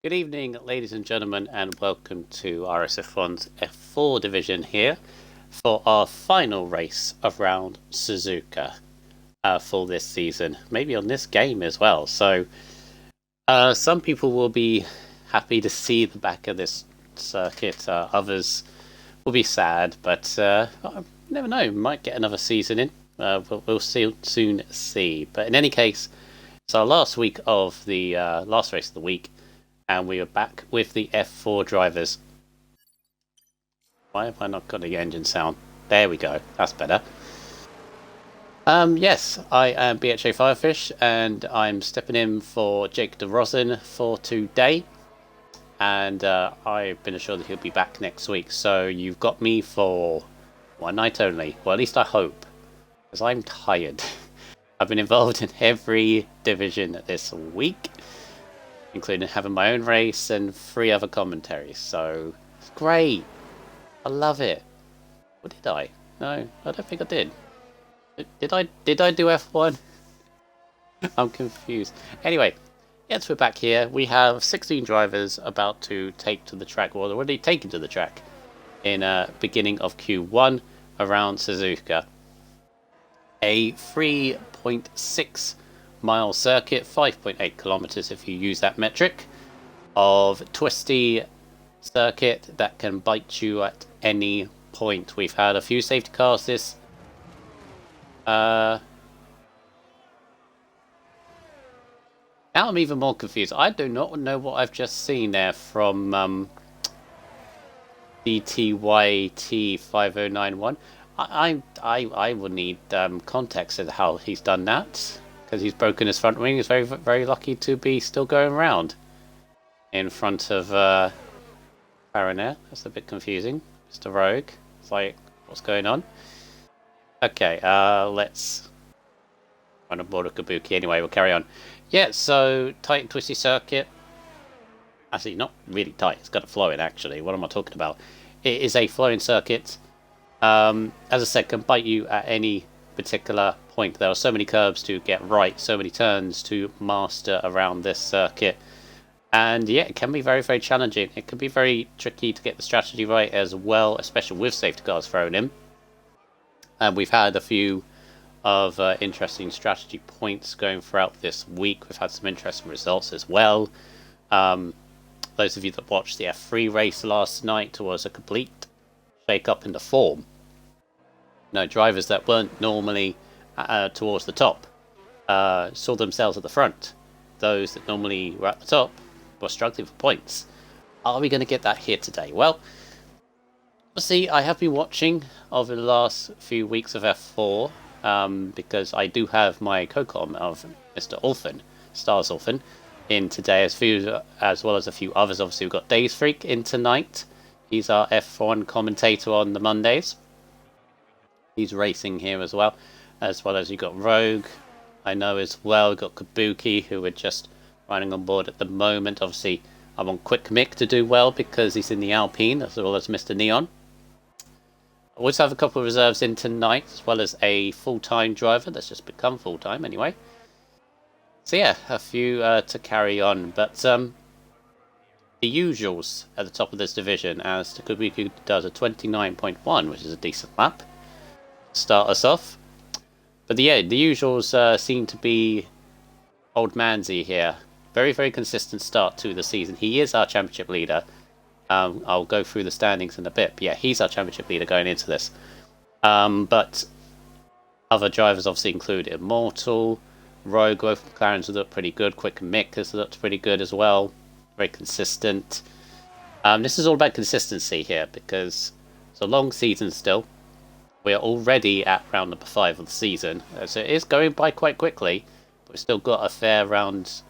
Good evening, ladies and gentlemen, and welcome to RSF1's F4 division here for our final race around Suzuka for this season, maybe on this game as well. So some people will be happy to see the back of this circuit, others will be sad, but you never know, might get another season in. We'll soon see. But in any case, it's our last week of the last race of the week. And we are back with the F4 drivers. Why have I not got the engine sound? There we go. That's better. Yes, I am BHA Firefish, and I'm stepping in for Jake DeRozan for today. And I've been assured that he'll be back next week. So you've got me for one night only. Well, at least I hope. Because I'm tired. I've been involved in every division this week, including having my own race and 3 other commentaries. So it's great. I love it. Or did I? No, I don't think I did. Did I do F1? I'm confused. Anyway, yes, we're back here. We have 16 drivers about to take to the track, or already taken to the track in beginning of Q1 around Suzuka. A 3.6 mile circuit, 5.8 kilometers if you use that metric, of twisty circuit that can bite you at any point. We've had a few safety cars this now I'm even more confused. I do not know what I've just seen there from DTYT5091. I would need context of how he's done that, because he's broken his front wing. He's very, very lucky to be still going round in front of Paraner. That's a bit confusing. Mr. Rogue. It's like, what's going on? Okay, let's run aboard a Kabuki anyway. We'll carry on. Yeah, so tight and twisty circuit. Actually, not really tight. It's got a flow in, actually. What am I talking about? It is a flowing circuit. As I said, can bite you at any particular point. There are so many curves to get right, so many turns to master around this circuit, and yeah, it can be very, very challenging. It can be very tricky to get the strategy right as well, especially with safety cars thrown in. And we've had a few of interesting strategy points going throughout this week. We've had some interesting results as well. Those of you that watched the F3 race last night was a complete shake up in the form. No, drivers that weren't normally towards the top saw themselves at the front. Those that normally were at the top were struggling for points. Are we going to get that here today? Well, we'll see. I have been watching over the last few weeks of F4 because I do have my co-com of Mr. Ulfin, Stars Ulfin, in today, as well as a few others. Obviously, we've got Days Freak in tonight. He's our F1 commentator on the Mondays. He's racing here as well as you've got Rogue, I know as well. We've got Kabuki, who we're just riding on board at the moment. Obviously, I'm on Quick Mick to do well because he's in the Alpine, as well as Mr. Neon. I also have a couple of reserves in tonight, as well as a full-time driver that's just become full-time anyway. So yeah, a few to carry on, but the usuals at the top of this division, as Kabuki does a 29.1, which is a decent lap to start us off. But yeah, the usuals seem to be Old Manzi here. Very, very consistent start to the season. He is our championship leader. I'll go through the standings in a bit. But yeah, he's our championship leader going into this. But other drivers obviously include Immortal, Rogue, both McLarens have looked pretty good. Quick Mick has looked pretty good as well. Very consistent. This is all about consistency here, because it's a long season still. We're already at round number 5 of the season, so it is going by quite quickly, but we've still got a fair round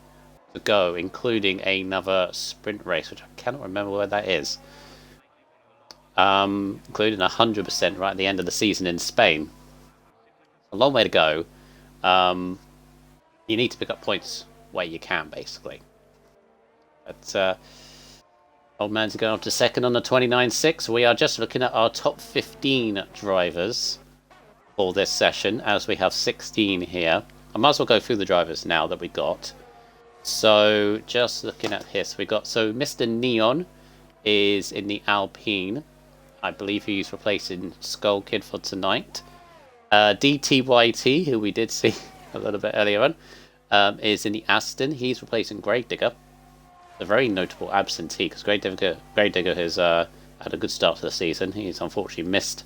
to go, including another sprint race, which I cannot remember where that is. Including 100% right at the end of the season in Spain. A long way to go. You need to pick up points where you can, basically. But Old Man's going up to second on the 29.6. We are just looking at our top 15 drivers for this session, as we have 16 here. I might as well go through the drivers now that we got. So just looking at this, we got Mr. Neon is in the Alpine. I believe he's replacing Skull Kid for tonight. DTYT, who we did see a little bit earlier on, is in the Aston. He's replacing Gravedigger. A very notable absentee because Gravedigger has had a good start to the season. He's unfortunately missed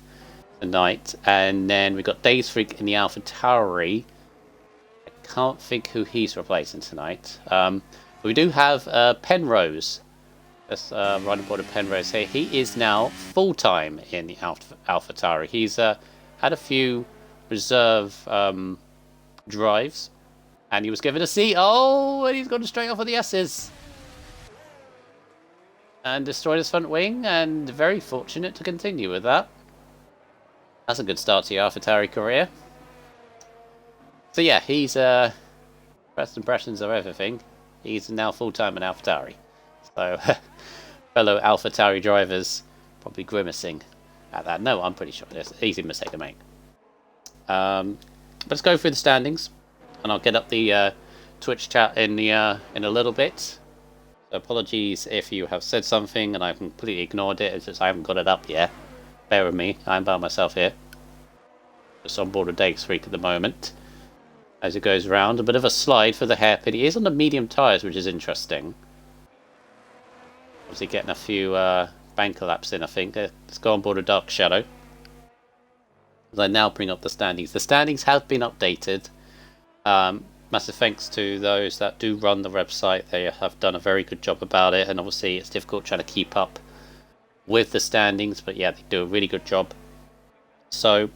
tonight. And then we got Days Freak in the AlphaTauri. I can't think who he's replacing tonight. We do have Penrose. Let's run aboard of Penrose here. He is now full-time in the AlphaTauri. He's had a few reserve drives, and he was given a seat. Oh, and he's gone straight off of the S's. And destroyed his front wing, and very fortunate to continue with that. That's a good start to your AlphaTauri career. So yeah, he's first impressions of everything. He's now full-time in AlphaTauri. So fellow AlphaTauri drivers probably grimacing at that. No, I'm pretty sure it's an easy mistake to make. Let's go through the standings, and I'll get up the Twitch chat in a little bit. So apologies if you have said something and I've completely ignored it. It's just I haven't got it up yet. Bear with me. I'm by myself here. Just on board a Days Freak at the moment. As it goes around, a bit of a slide for the hairpin. He is on the medium tyres, which is interesting. Obviously getting a few banker laps in, I think. Let's go on board a Dark Shadow. As I now bring up the standings. The standings have been updated. Massive thanks to those that do run the website. They have done a very good job about it, and obviously it's difficult trying to keep up with the standings, but yeah, they do a really good job. So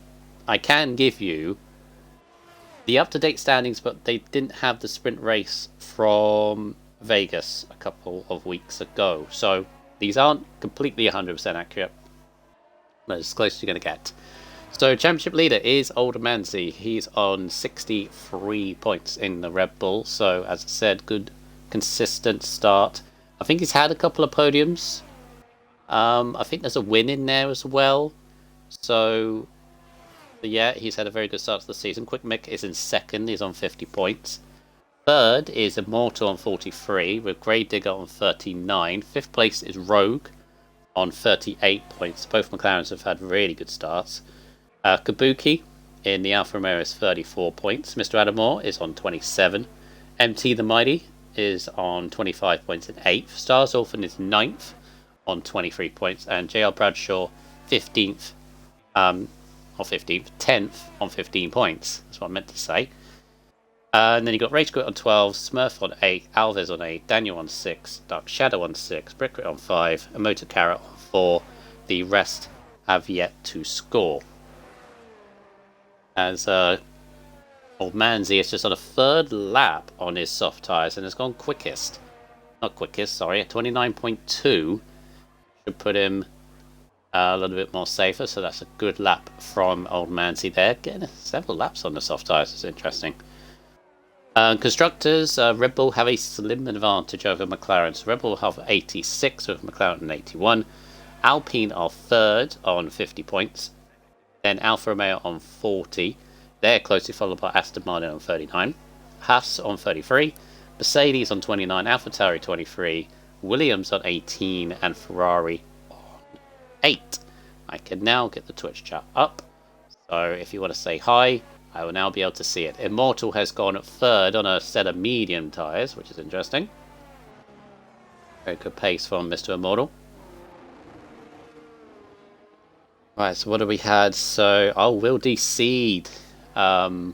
I can give you the up-to-date standings, but they didn't have the sprint race from Vegas a couple of weeks ago, so these aren't completely 100% accurate, but as close as you're going to get. So championship leader is Old Manzi. He's on 63 points in the Red Bull, so as I said, good consistent start. I think he's had a couple of podiums. I think there's a win in there as well, so yeah, he's had a very good start to the season. Quick Mick is in second, he's on 50 points. Third is Immortal on 43, with Gravedigger on 39. Fifth place is Rogue on 38 points. Both McLarens have had really good starts. Kabuki in the Alfa Romeo is 34 points. Mr. Adamore is on 27. MT the Mighty is on 25 points in 8th. Stars Orphan is 9th on 23 points. And JL Bradshaw 15th, or 15th, 10th on 15 points. That's what I meant to say. And then you got Rage Quit on 12, Smurf on 8, Alves on 8, Daniel on 6, Dark Shadow on 6, Brickrit on 5, and Motor Carrot on 4. The rest have yet to score. As Old Manzi is just on a third lap on his soft tyres and has gone quickest. Not quickest, sorry, at 29.2. Should put him a little bit more safer, so that's a good lap from Old Manzi there. Getting several laps on the soft tyres is interesting. Constructors, Red Bull have a slim advantage over McLaren. So Red Bull have 86 with McLaren on 81. Alpine are third on 50 points. Then Alfa Romeo on 40. They're closely followed by Aston Martin on 39. Haas on 33. Mercedes on 29. AlphaTauri 23. Williams on 18. And Ferrari on 8. I can now get the Twitch chat up. So if you want to say hi, I will now be able to see it. Immortal has gone at third on a set of medium tyres, which is interesting. Very good pace from Mr. Immortal. Right, so what have we had? So, Will D-Seed. I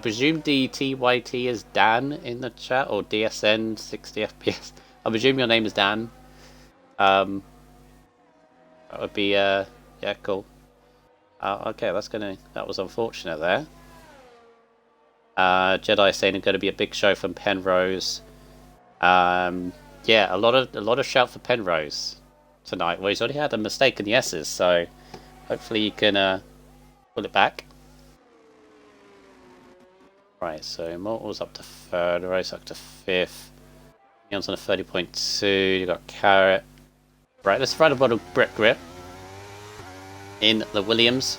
presume DTYT is Dan in the chat, or DSN 60 FPS. I presume your name is Dan. That would be, yeah, cool. Okay, that was unfortunate there. Jedi saying it's going to be a big show from Penrose. Yeah, a lot of shout for Penrose tonight. Well, he's already had a mistake in the S's, so hopefully he can pull it back. Right, so Immortal's up to third, Race up to fifth. Neon's on a 30.2. You got Carrot. Right, let's ride a bottle Brick Grip in the Williams.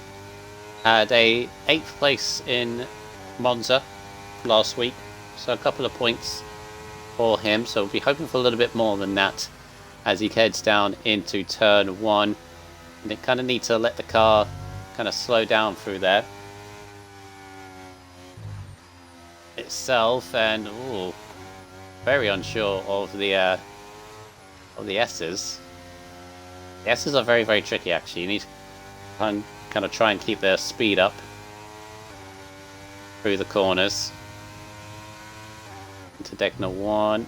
Had a 8th place in Monza last week. So a couple of points for him. So we'll be hoping for a little bit more than that as he heads down into turn 1. And they kind of need to let the car kind of slow down through there itself. And ooh, very unsure of the S's. The S's are very, very tricky actually. You need to kind of try and keep their speed up through the corners. Into Degner 1,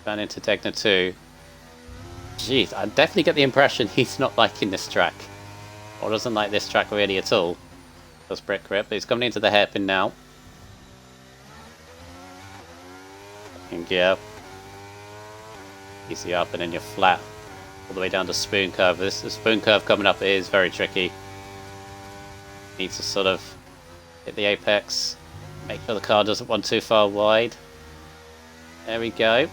down into Degner 2. Jeez, I definitely get the impression he's not liking this track. Or doesn't like this track really at all. Does Brick Grip, but he's coming into the hairpin now. And yeah. Easy up and then you're flat. All the way down to Spoon Curve. The Spoon Curve coming up is very tricky. Needs to sort of hit the apex. Make sure the car doesn't run too far wide. There we go.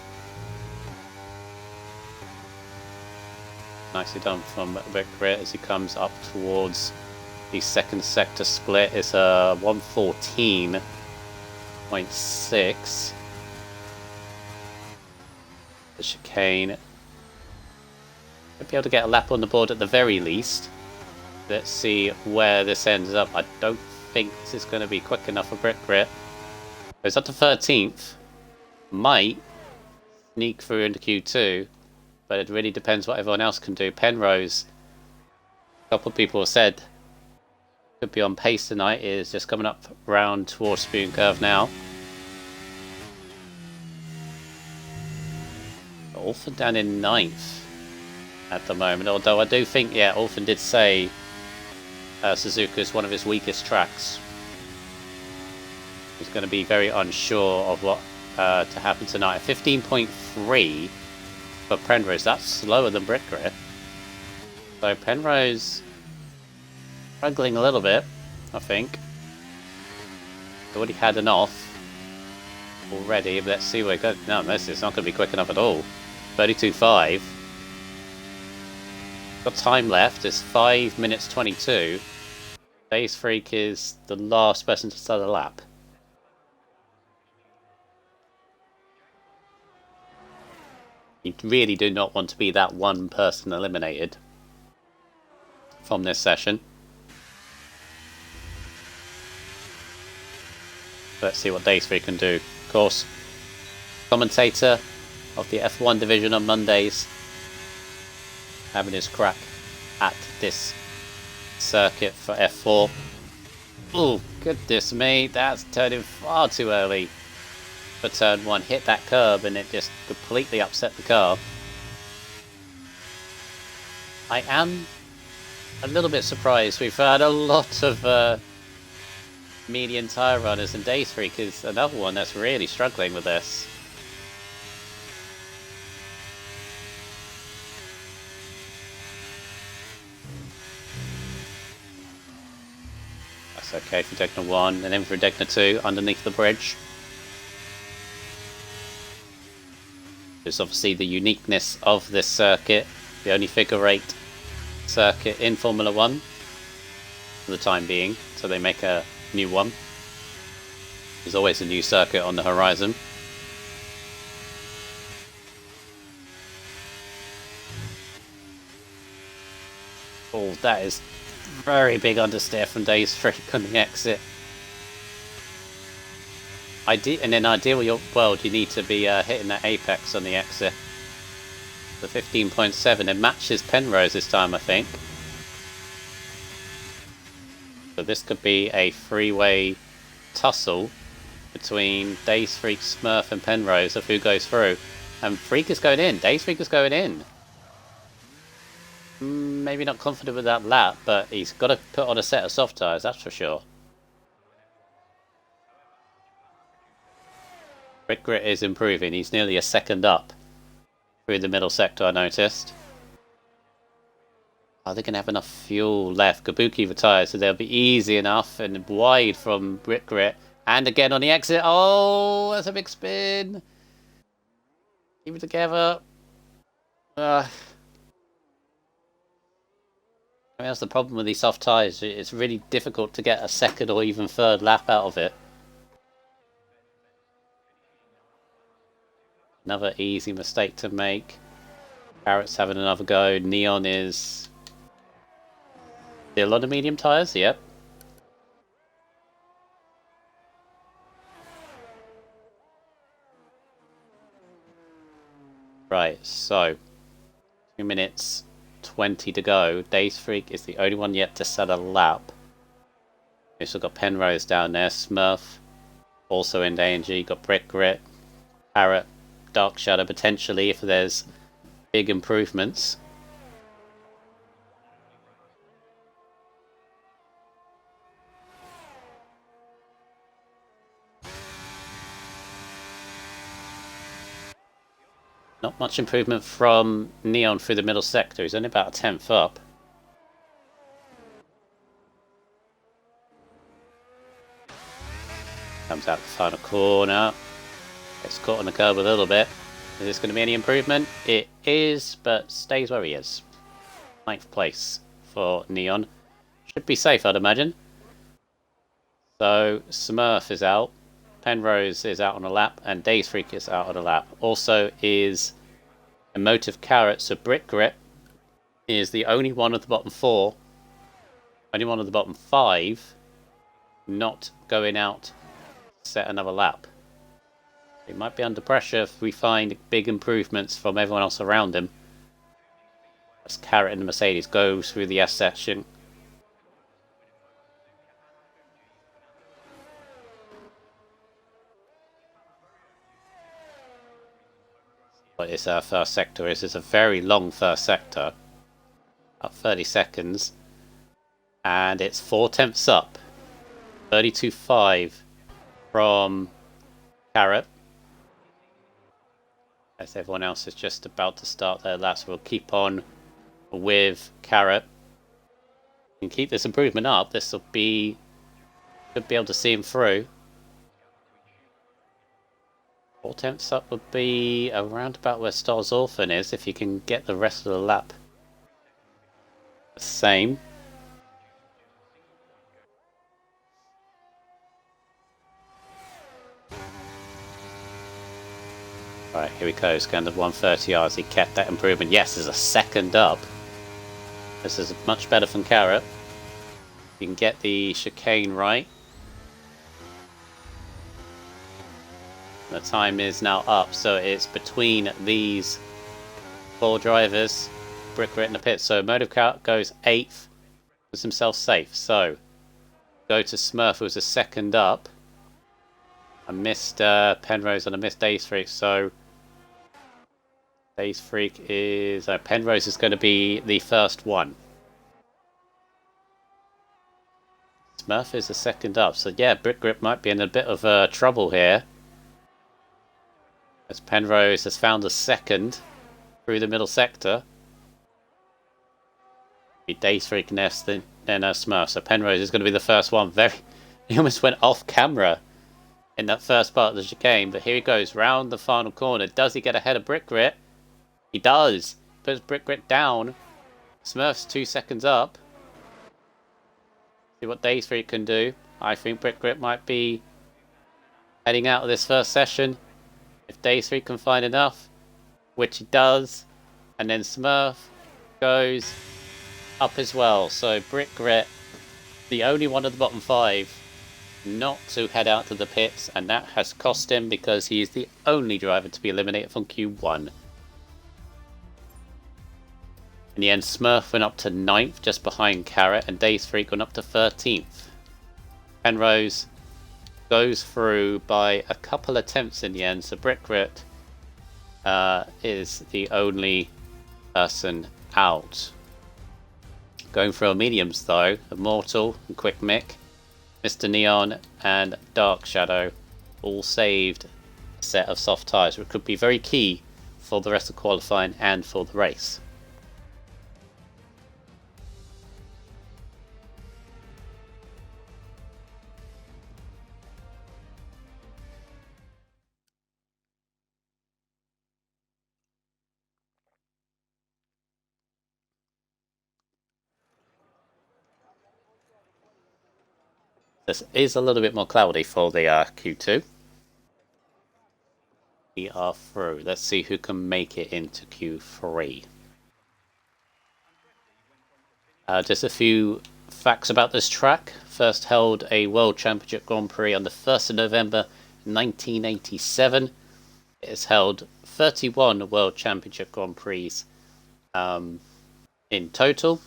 Nicely done from Brick Grit as he comes up towards the second sector split. It's a 114.6. The chicane. Should be able to get a lap on the board at the very least. Let's see where this ends up. I don't think this is going to be quick enough for Brick Grit. Goes up to 13th. Might sneak through into Q2, but it really depends what everyone else can do. Penrose, a couple of people have said, could be on pace tonight, is just coming up round towards Spoon Curve now. Orphan down in 9th at the moment, although I do think, yeah, Orphan did say Suzuka is one of his weakest tracks. He's going to be very unsure of what to happen tonight. 15.3 for Penrose. That's slower than Brick Grit. So Penrose struggling a little bit, I think. Already had an off already, but let's see where it goes. No, this is not going to be quick enough at all. 32.5. Got time left. It's 5 minutes 22. Days Freak is the last person to start a lap. You really do not want to be that one person eliminated from this session. Let's see what Days Freak can do. Of course, commentator of the F1 division on Mondays, having his crack at this circuit for F4. Oh, goodness me, that's turning far too early for turn 1. Hit that curb and it just completely upset the car. I am a little bit surprised. We've had a lot of median tyre runners, and Days Freak is another one that's really struggling with this. That's okay for Degner 1, and then for Degner 2 underneath the bridge. There's obviously the uniqueness of this circuit, the only figure 8 circuit in Formula 1 for the time being, so they make a new one. There's always a new circuit on the horizon. Oh, that is very big understeer from Days Freak on the exit. In an ideal world, you need to be hitting that apex on the exit. The 15.7, it matches Penrose this time, I think. So this could be a three-way tussle between Days Freak, Smurf and Penrose of who goes through. And Freak is going in. Days Freak is going in. Maybe not confident with that lap, but he's got to put on a set of soft tyres, that's for sure. Brick Grit is improving. He's nearly a second up through the middle sector, I noticed. Are they going to have enough fuel left? Kabuki retires, so they'll be easy enough and wide from Brick Grit. And again on the exit. Oh, that's a big spin. Keep it together. I mean, that's the problem with these soft tyres. It's really difficult to get a second or even third lap out of it. Another easy mistake to make. Carrot's having another go. Neon is still on the medium tyres, yep. Right, so 2 minutes 20 to go. Days Freak is the only one yet to set a lap. We've still got Penrose down there. Smurf also in danger. You've got Brick Grit, Parrot, Dark Shadow potentially if there's big improvements. Not much improvement from Neon through the middle sector. He's only about a 10th up. Comes out the final corner. Gets caught on the curb a little bit. Is this going to be any improvement? It is, but stays where he is. 9th place for Neon. Should be safe, I'd imagine. So Smurf is out. Penrose is out on a lap, and Days Freak is out on a lap. Also is Emotive Carrot, so Brick Grit is the only one of the bottom 4, only one of the bottom 5 not going out to set another lap. He might be under pressure if we find big improvements from everyone else around him. As Carrot and the Mercedes go through the S section. What is our first sector is. It's a very long first sector. About 30 seconds. And it's 4/10ths up. 32.5 from Carrot. As everyone else is just about to start their laps, we'll keep on with Carrot. And keep this improvement up. This will be... Should be able to see him through. 4/10ths up would be around about where Star's Orphan is, if you can get the rest of the lap the same. Right, here we go. Scanned at 130 yards. He kept that improvement. Yes, there's a second up. This is much better from Carrot. You can get the chicane right. The time is now up, so it's between these 4 drivers. Brick Grit in the pit. So Motive Carrot goes 8th, puts himself safe. So go to Smurf, who was a second up. I missed Penrose and I missed Days Freak. So Days Freak is Penrose is going to be the first one. Smurf is the second up. So yeah, Brick Grit might be in a bit of trouble here. As Penrose has found a second through the middle sector. Days Freak Nest, then Smurf. So Penrose is going to be the first one. He almost went off camera in that first part of the chicane, but here he goes round the final corner. Does he get ahead of Brick Grit? He does. Puts Brick Grit down. Smurf's 2 seconds up. See what Days Freak can do. I think Brick Grit might be heading out of this first session. If Days Freak can find enough, which he does, and then Smurf goes up as well. So Brick Grit, the only one of the bottom 5 not to head out to the pits, and that has cost him because he is the only driver to be eliminated from Q1. In the end, Smurf went up to 9th, just behind Carrot, and Days Freak went up to 13th. Penrose goes through by a couple attempts in the end, so Brick Grit is the only person out. Going for our mediums though, Immortal and Quick Mick, Mr. Neon and Dark Shadow all saved a set of soft tyres, which could be very key for the rest of qualifying and for the race. This is a little bit more cloudy for the Q2. We are through. Let's see who can make it into Q3. Just a few facts about this track. First held a World Championship Grand Prix on the 1st of November 1987. It has held 31 World Championship Grand Prix in total.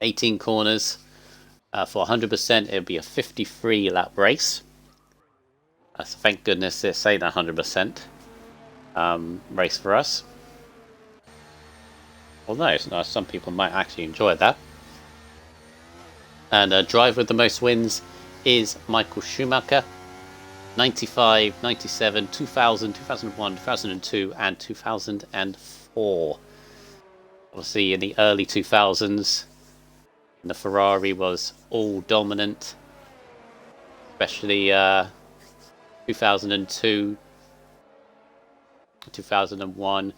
18 corners. For 100%, it would be a 53 lap race. So thank goodness it's ain't 100% race for us. Although some people might actually enjoy that. And driver with the most wins is Michael Schumacher. 95, 97, 2000, 2001, 2002, and 2004. Obviously, in the early 2000s, the Ferrari was all dominant, especially 2002, 2001.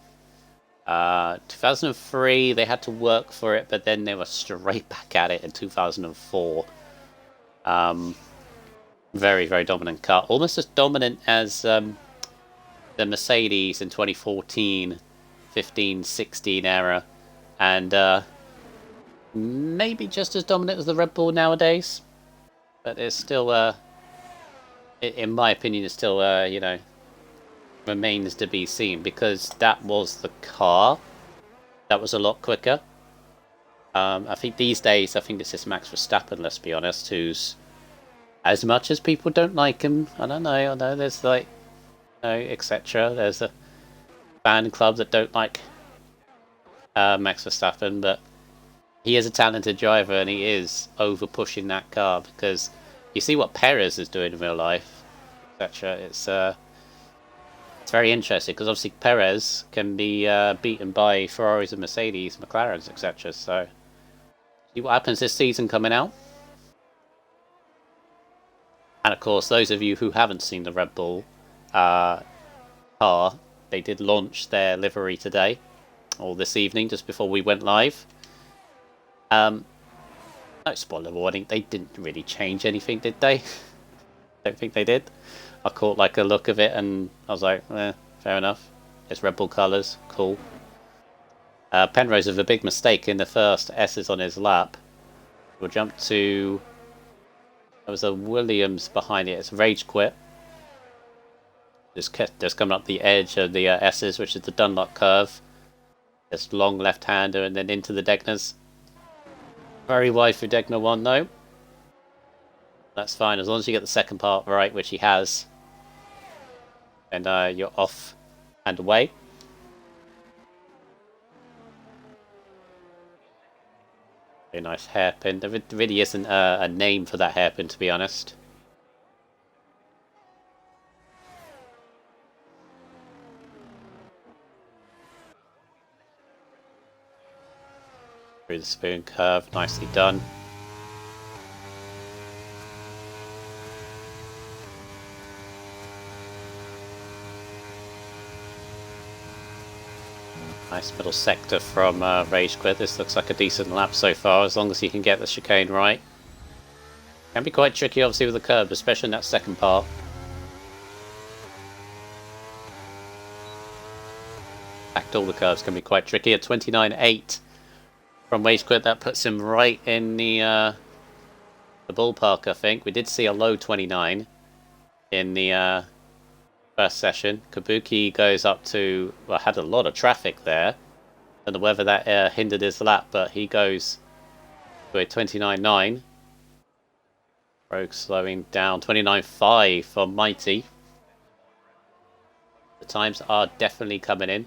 2003, they had to work for it, but then they were straight back at it in 2004. Very, very dominant car. Almost as dominant as the Mercedes in 2014, 15, 16 era. And maybe just as dominant as the Red Bull nowadays. But it's still, in my opinion, it's still, remains to be seen. Because that was the car. That was a lot quicker. I think these days, I think this is Max Verstappen, let's be honest, who's... As much as people don't like him, I know there's like, etc. There's a fan club that don't like Max Verstappen, but he is a talented driver and he is over pushing that car because you see what Perez is doing in real life, etc. It's very interesting because obviously Perez can be beaten by Ferraris and Mercedes, McLarens, etc. So see what happens this season coming out. And of course, those of you who haven't seen the Red Bull car, they did launch their livery today, or this evening, just before we went live. No spoiler warning, they didn't really change anything, did they? Don't think they did. I caught like a look of it and I was like, fair enough. It's Red Bull colours, cool. Penrose with a big mistake in the first S's on his lap. We'll jump to... There was a Williams behind it. It's Rage Quit. Just coming up the edge of the S's, which is the Dunlop curve. Just long left-hander and then into the Degners. Very wide for Degner 1 though. That's fine as long as you get the second part right, which he has. And you're off and away. Very nice hairpin. There really isn't a name for that hairpin, to be honest. Through the spoon curve, nicely done. Nice middle sector from Rage Quit. This looks like a decent lap so far, as long as you can get the chicane right. Can be quite tricky, obviously, with the curb, especially in that second part. In fact, all the curves can be quite tricky. At 29.8 from Rage Quit, that puts him right in the ballpark, I think. We did see a low 29 in the first session. Kabuki goes up to, well, had a lot of traffic there. Don't know whether that hindered his lap, but he goes to a 29.9. Rogue slowing down. 29.5 for Mighty. The times are definitely coming in.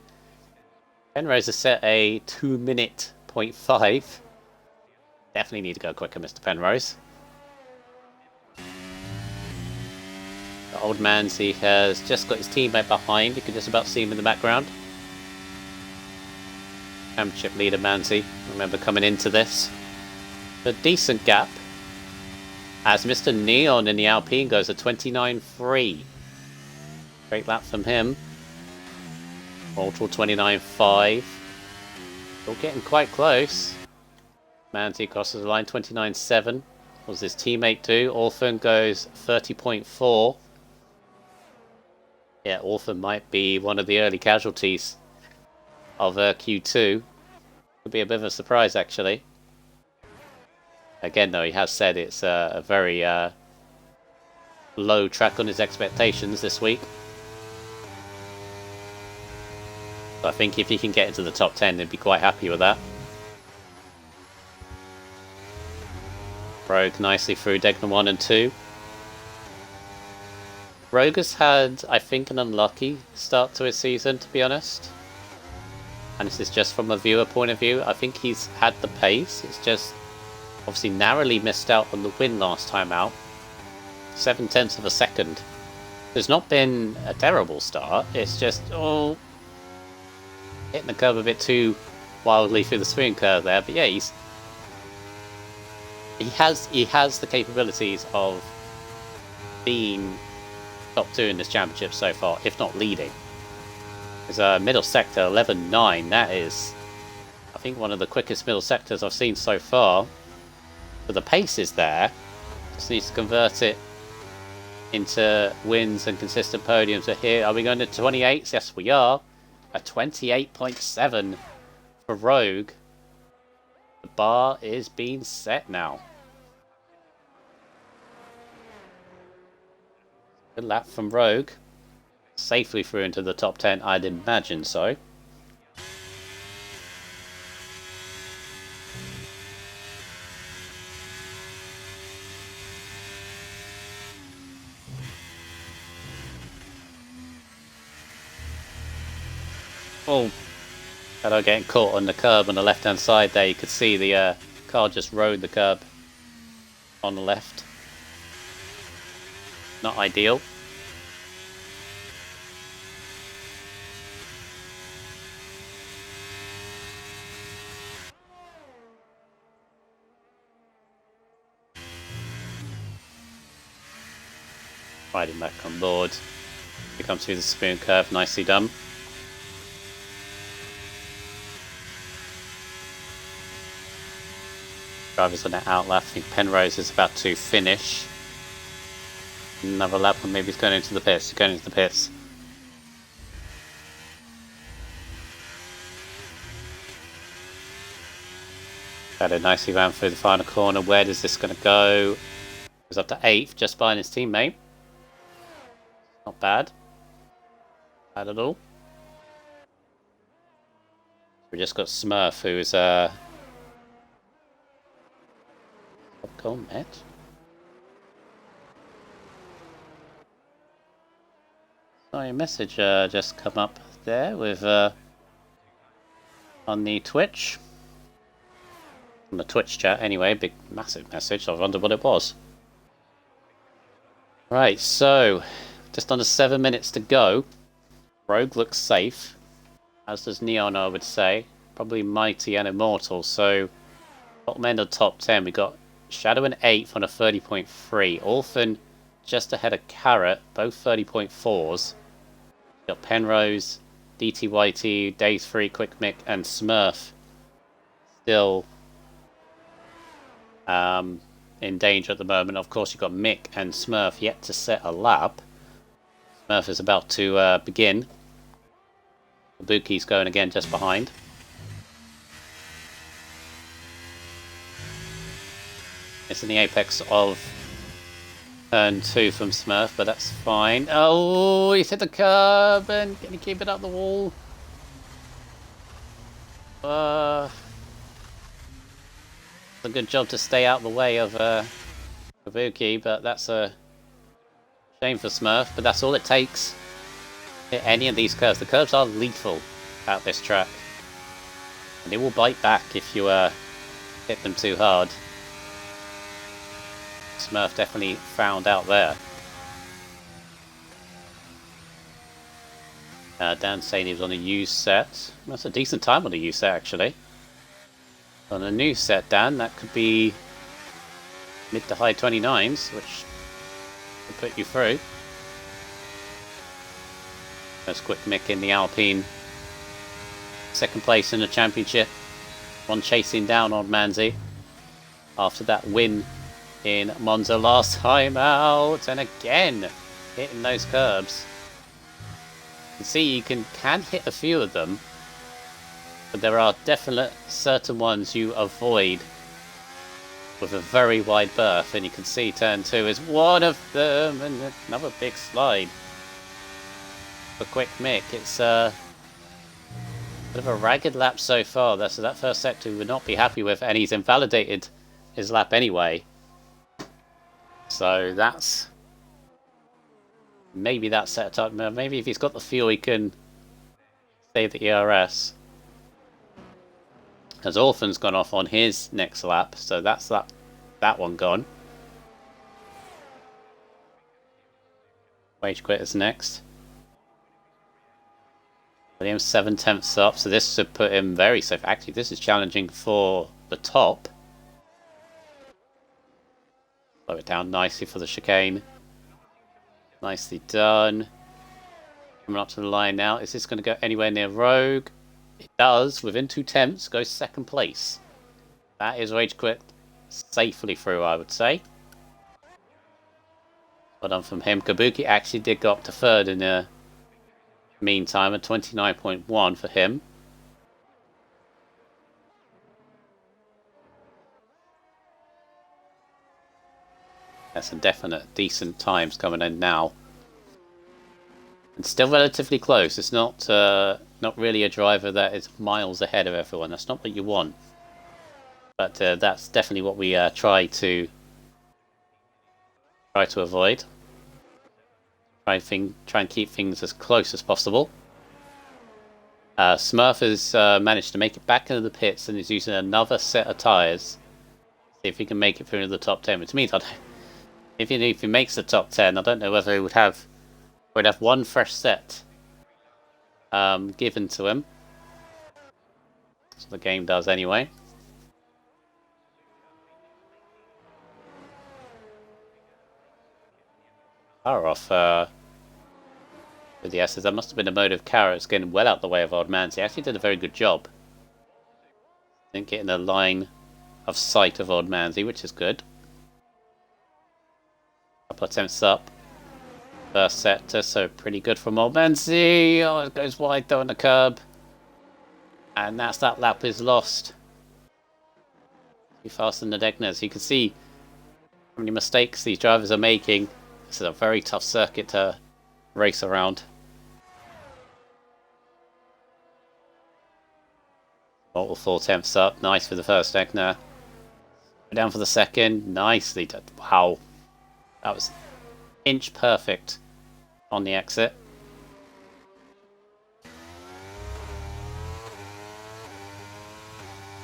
Penrose has set a 2-minute 0.5. Definitely need to go quicker, Mr. Penrose. The old Manzi has just got his teammate behind. You can just about see him in the background. Championship leader Manzi. Remember coming into this. A decent gap. As Mr. Neon in the Alpine goes at 29.3. Great lap from him. Mortal 29.5. Still getting quite close. Manzi crosses the line 29.7. What does his teammate do? Orphan goes 30.4. Yeah, Orphan might be one of the early casualties of Q2. Could be a bit of a surprise, actually. Again, though, he has said it's a very low track on his expectations this week. So I think if he can get into the top 10, he'd be quite happy with that. Rogue nicely through Degna 1 and 2. Rogue has had, I think, an unlucky start to his season, to be honest. And this is just from a viewer point of view. I think he's had the pace. It's just obviously narrowly missed out on the win last time out. 0.7 of a second. It's not been a terrible start. It's just, hitting the curve a bit too wildly through the spoon curve there. But yeah, he has the capabilities of being top 2 in this championship so far, if not leading. His middle sector 11.9. That is, I think, one of the quickest middle sectors I've seen so far. But the pace is there. Just needs to convert it into wins and consistent podiums. But here, are we going to 28s? Yes, we are. A 28.7 for Rogue. The bar is being set now. Good lap from Rogue. Safely through into the top 10, I'd imagine so. Oh, Shadow getting caught on the curb on the left hand side there. You could see the car just rode the curb on the left. Not ideal. Riding back on board. He comes through the spoon curve, nicely done. Drivers on that out lap. I think Penrose is about to finish. Another lap, and maybe he's going into the pits. He's going into the pits. Shadow nicely ran through the final corner. Where is this going to go? Goes up to 8th, just behind his teammate. Not bad. Bad at all. We just got Smurf, who is popcorn met. Sorry, a message just come up there with on the Twitch. On the Twitch chat anyway, big massive message. I wonder what it was. Right, so just under 7 minutes to go. Rogue looks safe, as does Neon, I would say. Probably Mighty and Immortal. So bottom end of top 10, we got Shadow in 8th on a 30.3. Orphan just ahead of Carrot, both 30.4s. Got Penrose, DTYT, Days 3, Quick Mick, and Smurf still in danger at the moment. Of course, you've got Mick and Smurf yet to set a lap. Smurf is about to begin. Kabuki's going again just behind. It's in the apex of turn 2 from Smurf, but that's fine. Oh, he's hit the curb, and can he keep it up the wall? It's a good job to stay out the way of Kabuki, but that's a shame for Smurf. But that's all it takes. Hit any of these curves. The curves are lethal at this track, and they will bite back if you hit them too hard. Smurf definitely found out there. Dan saying he was on a used set. That's a decent time on a used set, actually. On a new set, Dan, that could be mid to high 29s, which could put you through. There's Quick Mick in the Alpine. Second place in the championship. One chasing down on Manzi after that win in Monza last time out, and again hitting those curbs. can see you can hit a few of them, but there are definite certain ones you avoid with a very wide berth, and you can see turn 2 is one of them, and another big slide for Quick Mick. It's a bit of a ragged lap so far. So that first sector we would not be happy with, and he's invalidated his lap anyway. So that's maybe that set up. Maybe if he's got the fuel, he can save the ERS. As Orphan's gone off on his next lap, so that's that one gone. Wage Quitter's next. Williams 7/10 up, so this should put him very safe. Actually, this is challenging for the top. Slow it down nicely for the chicane. Nicely done. Coming up to the line now. Is this going to go anywhere near Rogue? It does. Within 2 temps, goes second place. That is Rage Quit safely through, I would say. Well done from him. Kabuki actually did go up to third in the meantime, at 29.1 for him. That's some definite decent times coming in now. And still relatively close. It's not really a driver that is miles ahead of everyone. That's not what you want. But that's definitely what we try to avoid. Try and keep things as close as possible. Smurf has managed to make it back into the pits and is using another set of tyres. See if he can make it through into the top 10. Which means if he makes the top 10, I don't know whether he would have one fresh set given to him. So the game does anyway. Power off with the S's. That must have been a mode of Carrots getting well out the way of Old Man's. He actually did a very good job. Didn't get in the line of sight of Old Manzy, which is good. Couple attempts up. First sector, so pretty good from Old Manzy. Oh, it goes wide though on the curb. And that lap is lost. Too fast in the Degners. You can see how many mistakes these drivers are making. This is a very tough circuit to race around. Multiple 4 tenths up. Nice for the first Degner. Down for the second. Nicely done. Wow. That was inch perfect on the exit.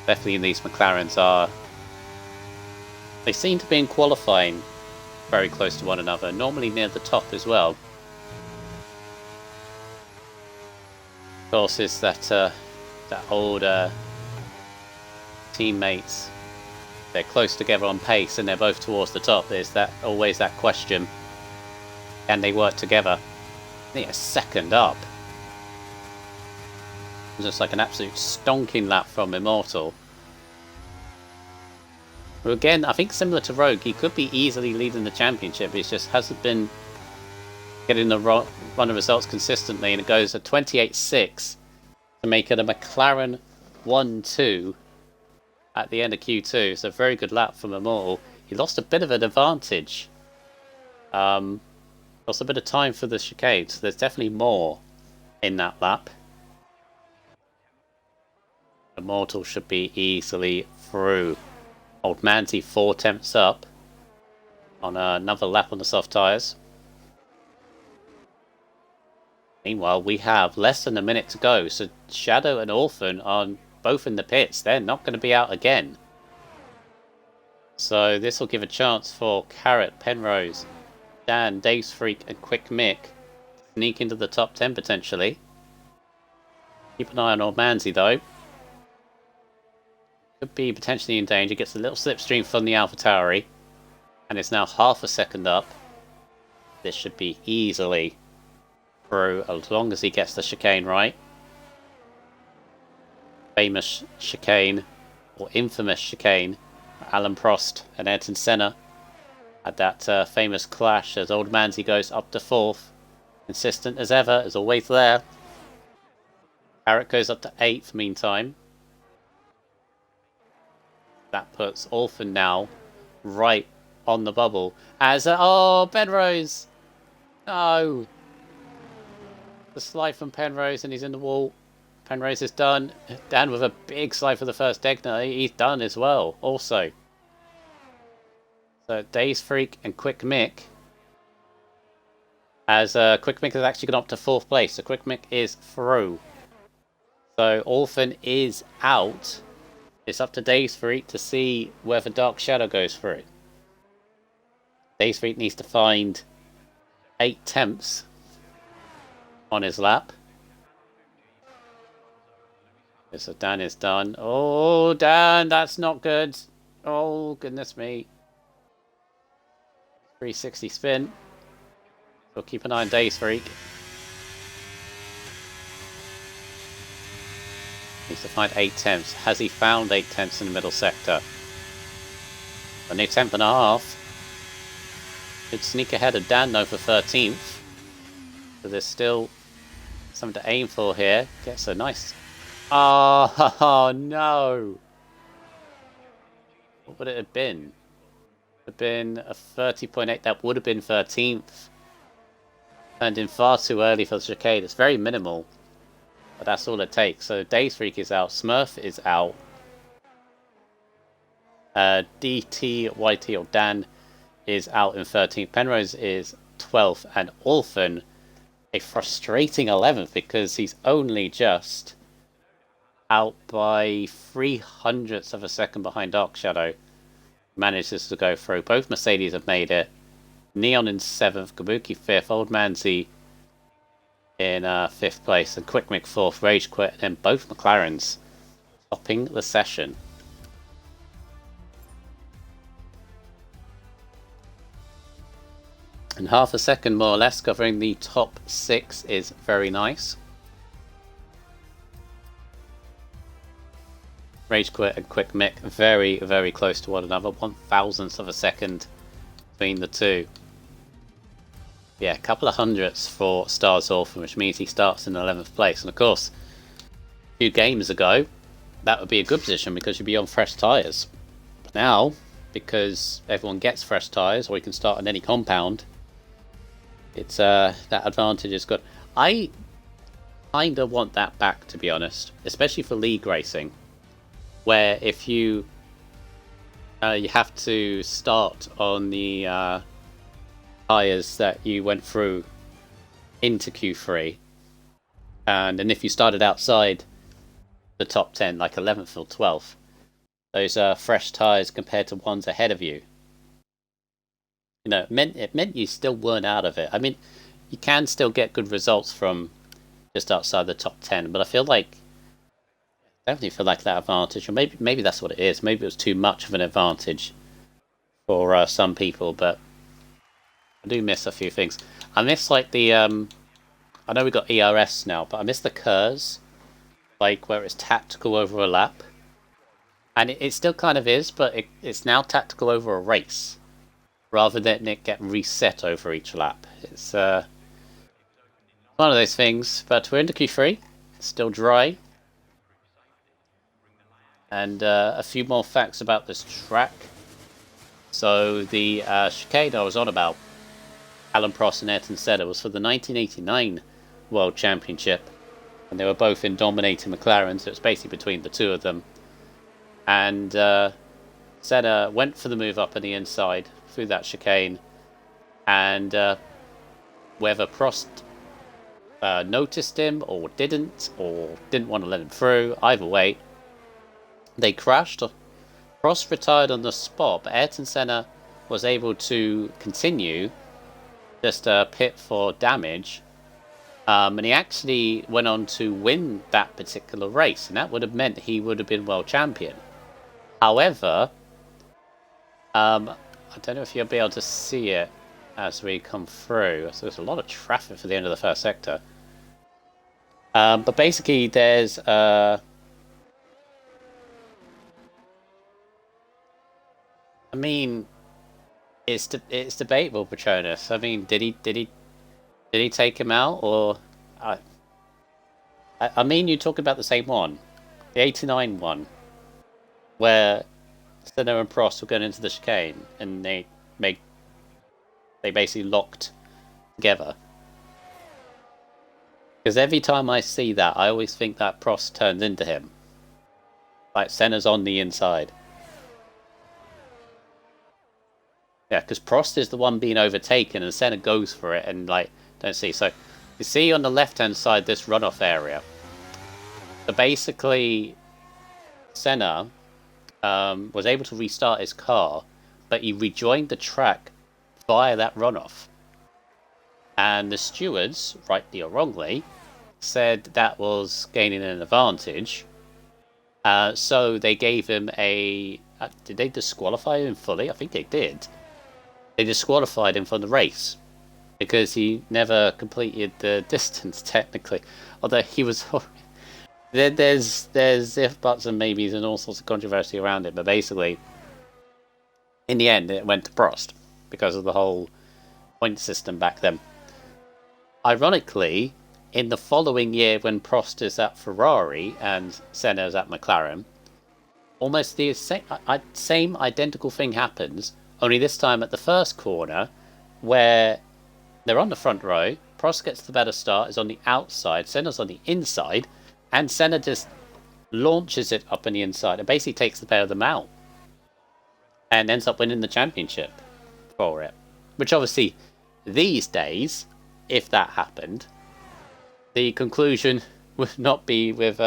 Definitely these McLarens they seem to be in qualifying very close to one another, normally near the top as well. Of course, it's that old teammates. They're close together on pace and they're both towards the top. There's always that question: can they work together? They're a second up. Just like an absolute stonking lap from Immortal. Well, again, I think similar to Rogue, he could be easily leading the championship. He just hasn't been getting the run of results consistently, and it goes at 28.6 to make it a McLaren 1-2 at the end of Q2. So a very good lap from Immortal. He lost a bit of an advantage. Lost a bit of time for the chicane, so there's definitely more in that lap. Immortal should be easily through. Old Manty 4 tenths up on another lap on the soft tyres. Meanwhile, we have less than a minute to go, so Shadow and Orphan are both in the pits. They're not going to be out again. So this will give a chance for Carrot, Penrose, Dan, Dave's Freak and Quick Mick to sneak into the top 10 potentially. Keep an eye on Old Manzy though. Could be potentially in danger. Gets a little slipstream from the AlphaTauri and it's now half a second up. This should be easily through as long as he gets the chicane right. Famous chicane, or infamous chicane, Alan Prost and Ayrton Senna had that famous clash as Old Manzy goes up to 4th. Consistent as ever, is always there. Parrot goes up to 8th meantime. That puts Orphan now right on the bubble. As oh, Penrose! No! The slide from Penrose and he's in the wall. Penrose is done. Dan with a big slide for the first Degner. He's done as well, also. So Daze Freak and Quick Mick. As Quick Mick has actually gone up to 4th place. So Quick Mick is through. So Orphan is out. It's up to Daze Freak to see whether Dark Shadow goes through. Daze Freak needs to find 8 temps on his lap. So Dan is done. Oh, Dan, that's not good. Oh, goodness me. 360 spin. We'll keep an eye on Daze Freak. Needs to find 8 temps. Has he found 8 temps in the middle sector? Only 10th and a half. Could sneak ahead of Dan though for 13th. So there's still something to aim for here. Gets a nice... Oh, no! What would it have been? It would have been a 30.8. That would have been 13th. Turned in far too early for the chicane. It's very minimal. But that's all it takes. So Daze Freak is out. Smurf is out. DT, YT or Dan is out in 13th. Penrose is 12th. And Orphan, a frustrating 11th because he's only just out by 300ths of a second behind Dark Shadow. Manages to go through. Both Mercedes have made it. Neon in 7th, Kabuki 5th, Old Manzi in 5th place, and Quick Mick 4th, Rage Quit, and then both McLarens topping the session. And half a second more or less covering the top 6 is very nice. Rage Quit and Quick Mick very, very close to one another. 1,000th of a second between the two. Yeah, a couple of hundredths for Stars Orphan, which means he starts in 11th place. And of course, a few games ago, that would be a good position because you'd be on fresh tyres. But now, because everyone gets fresh tyres, or you can start on any compound, it's that advantage is good. I kind of want that back, to be honest, especially for league racing, where if you have to start on the tyres that you went through into Q3, and if you started outside the top 10, like 11th or 12th, those are fresh tyres compared to ones ahead of you. You know, it meant you still weren't out of it. I mean, you can still get good results from just outside the top 10, but I definitely feel like that advantage, or maybe that's what it is. Maybe it was too much of an advantage for some people, but I do miss a few things. I miss like the I know we got ERS now, but I miss the KERS, like where it's tactical over a lap, and it still kind of is, but it's now tactical over a race rather than it get reset over each lap. It's one of those things. But we're into Q3, still dry, and a few more facts about this track. So the chicane I was on about, Alan Prost and Ayrton Senna, was for the 1989 World Championship, and they were both in dominating McLaren, so it's basically between the two of them. And Senna went for the move up on the inside through that chicane, and whether Prost noticed him or didn't want to let him through, either way, they crashed. Prost retired on the spot, but Ayrton Senna was able to continue, just pit for damage, and he actually went on to win that particular race, and that would have meant he would have been world champion. However, I don't know if you'll be able to see it as we come through. So there's a lot of traffic for the end of the first sector. But basically, there's I mean, it's debatable, Patronus. I mean, did he Did he take him out, or I mean, you talk about the same one, the '89 one, where Senna and Prost were going into the chicane, and make they basically locked together. Because every time I see that, I always think that Prost turns into him, like Senna's on the inside. Yeah, because Prost is the one being overtaken, and Senna goes for it, and like don't see. So you see on the left-hand side this runoff area. So basically, Senna was able to restart his car, but he rejoined the track via that runoff. And the stewards, rightly or wrongly, said that was gaining an advantage. So they gave him a... did they disqualify him fully? I think they did. They disqualified him from the race because he never completed the distance, technically. Although he was... there's if, buts and maybes and all sorts of controversy around it, but basically, in the end, it went to Prost because of the whole point system back then. Ironically, in the following year when Prost is at Ferrari and Senna is at McLaren, almost the same identical thing happens, only this time at the first corner, where they're on the front row, Prost gets the better start, is on the outside, Senna's on the inside, and Senna just launches it up on the inside and basically takes the pair of them out. And ends up winning the championship for it. Which obviously, these days, if that happened, the conclusion would not be with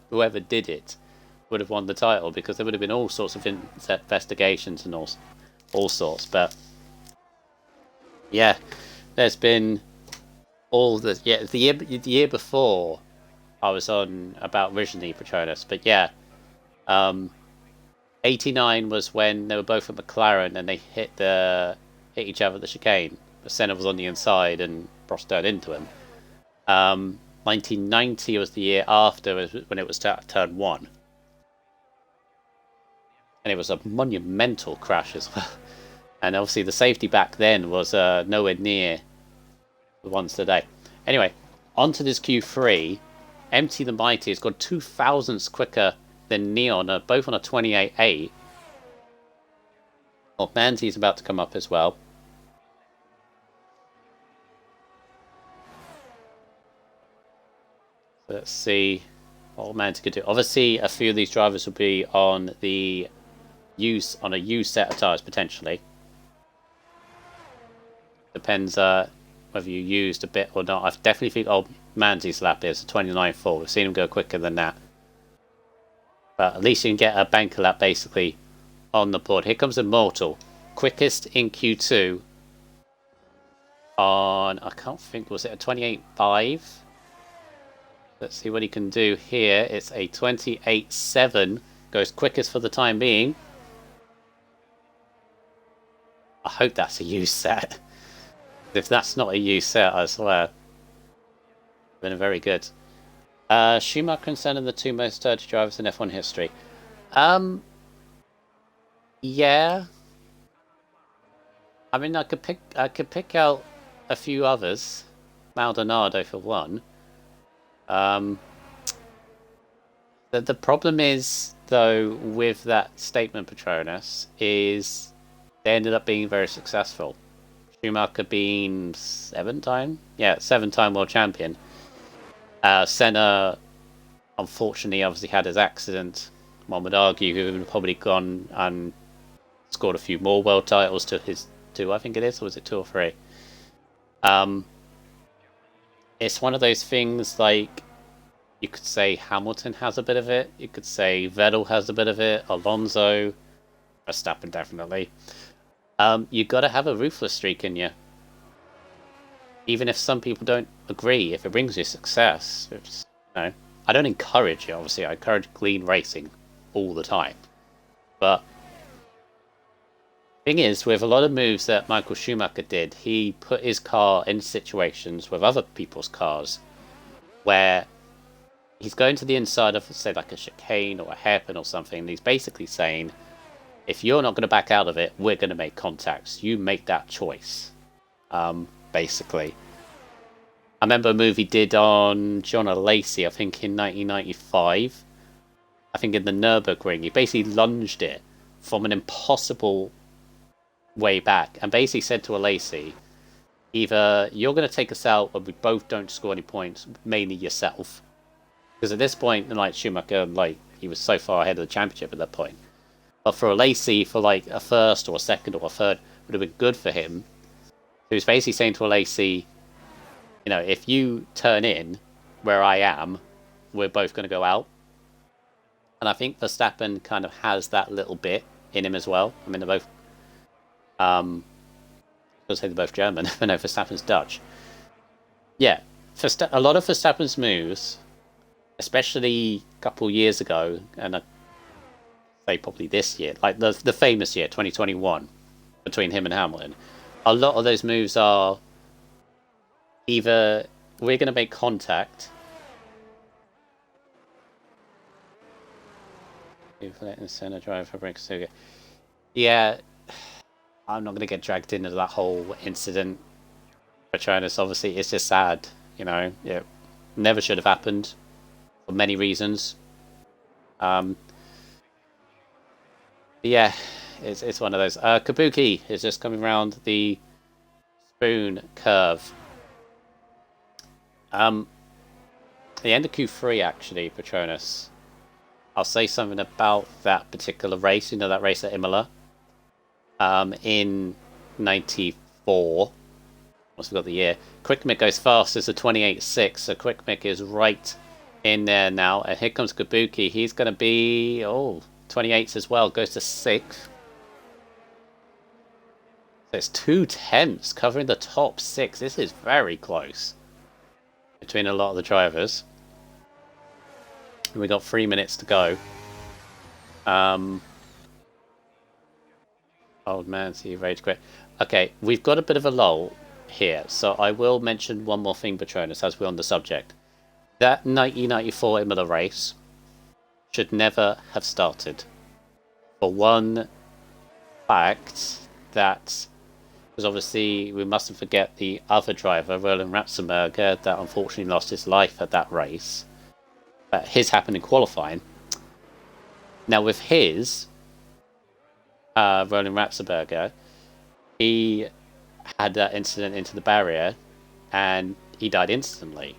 whoever did it would have won the title, because there would have been all sorts of investigations and all sorts. But yeah, there's been all the the year before I was on about originally Petronas, but yeah, '89 was when they were both at McLaren and they hit each other at the chicane. But Senna was on the inside and Prost turned into him. 1990 was the year after, when it was turn one. And it was a monumental crash as well. And obviously the safety back then was nowhere near the ones today. Anyway, onto this Q3. MT the Mighty has got 2,000ths quicker than Neon, both on a 28.8. Well, Manzi's about to come up as well. So let's see what Manzi could do. Obviously, a few of these drivers will be on a used set of tires potentially. Depends whether you used a bit or not. I definitely think Manzi's lap is a 29.4. We've seen him go quicker than that. But at least you can get a banker lap basically on the board. Here comes Immortal. Quickest in Q2 on, I can't think, was it a 28.5? Let's see what he can do here. It's a 28.7. Goes quickest for the time being. I hope that's a used set. If that's not a used set, I swear. Been very good. Schumacher and Senna, the two most dirty drivers in F1 history. Yeah. I mean, I could pick out a few others. Maldonado for one. The problem is, though, with that statement, Petronas, is they ended up being very successful. Schumacher being 7-time world champion. Senna, unfortunately, obviously had his accident. One would argue he would have probably gone and scored a few more world titles to his 2, I think it is, or was it 2 or 3? It's one of those things, like, you could say Hamilton has a bit of it, you could say Vettel has a bit of it, Alonso, Verstappen definitely. You got to have a ruthless streak in you. Even if some people don't agree, if it brings you success, it's, I don't encourage it, obviously. I encourage clean racing all the time. But thing is, with a lot of moves that Michael Schumacher did, he put his car in situations with other people's cars where he's going to the inside of, say, like a chicane or a hairpin or something, and he's basically saying, if you're not going to back out of it, we're going to make contacts. You make that choice, basically. I remember a movie did on John Lacey, I think in 1995. I think in the Nürburgring, he basically lunged it from an impossible way back and basically said to Lacey, either you're going to take us out or we both don't score any points, mainly yourself. Because at this point, like Schumacher, like he was so far ahead of the championship at that point. But for Lacey, for like a first or a second or a third, would have been good for him. He was basically saying to Lacey, you know, if you turn in where I am, we're both going to go out. And I think Verstappen kind of has that little bit in him as well. I mean, they're both, I was going to say they're both German, but no, Verstappen's Dutch. Yeah, a lot of Verstappen's moves, especially a couple years ago, and I say probably this year, like the famous year, 2021, between him and Hamilton, a lot of those moves are either we're going to make contact, center drive for break. Yeah, I'm not going to get dragged into that whole incident. Patronus, obviously, it's just sad. You know, it never should have happened for many reasons. Yeah, it's one of those. Kabuki is just coming around the spoon curve. The end of Q3 actually, Patronus. I'll say something about that particular race. You know that race at Imola. In '94. Once we got the year. Quick Mick goes fast as a 28.6, so Quick Mick is right in there now. And here comes Kabuki. He's going to be 28s as well. Goes to 6th. So it's 2/10 covering the top 6. This is very close between a lot of the drivers. And we got 3 minutes to go. Old man, see you rage quit. Okay, we've got a bit of a lull here, so I will mention one more thing, Patronus, as we're on the subject. That 1994 Imola race should never have started. For one fact, that because obviously we mustn't forget the other driver, Roland Ratzenberger, that unfortunately lost his life at that race. His happened in qualifying. Now with his, Roland Ratzenberger, he had that incident into the barrier and he died instantly.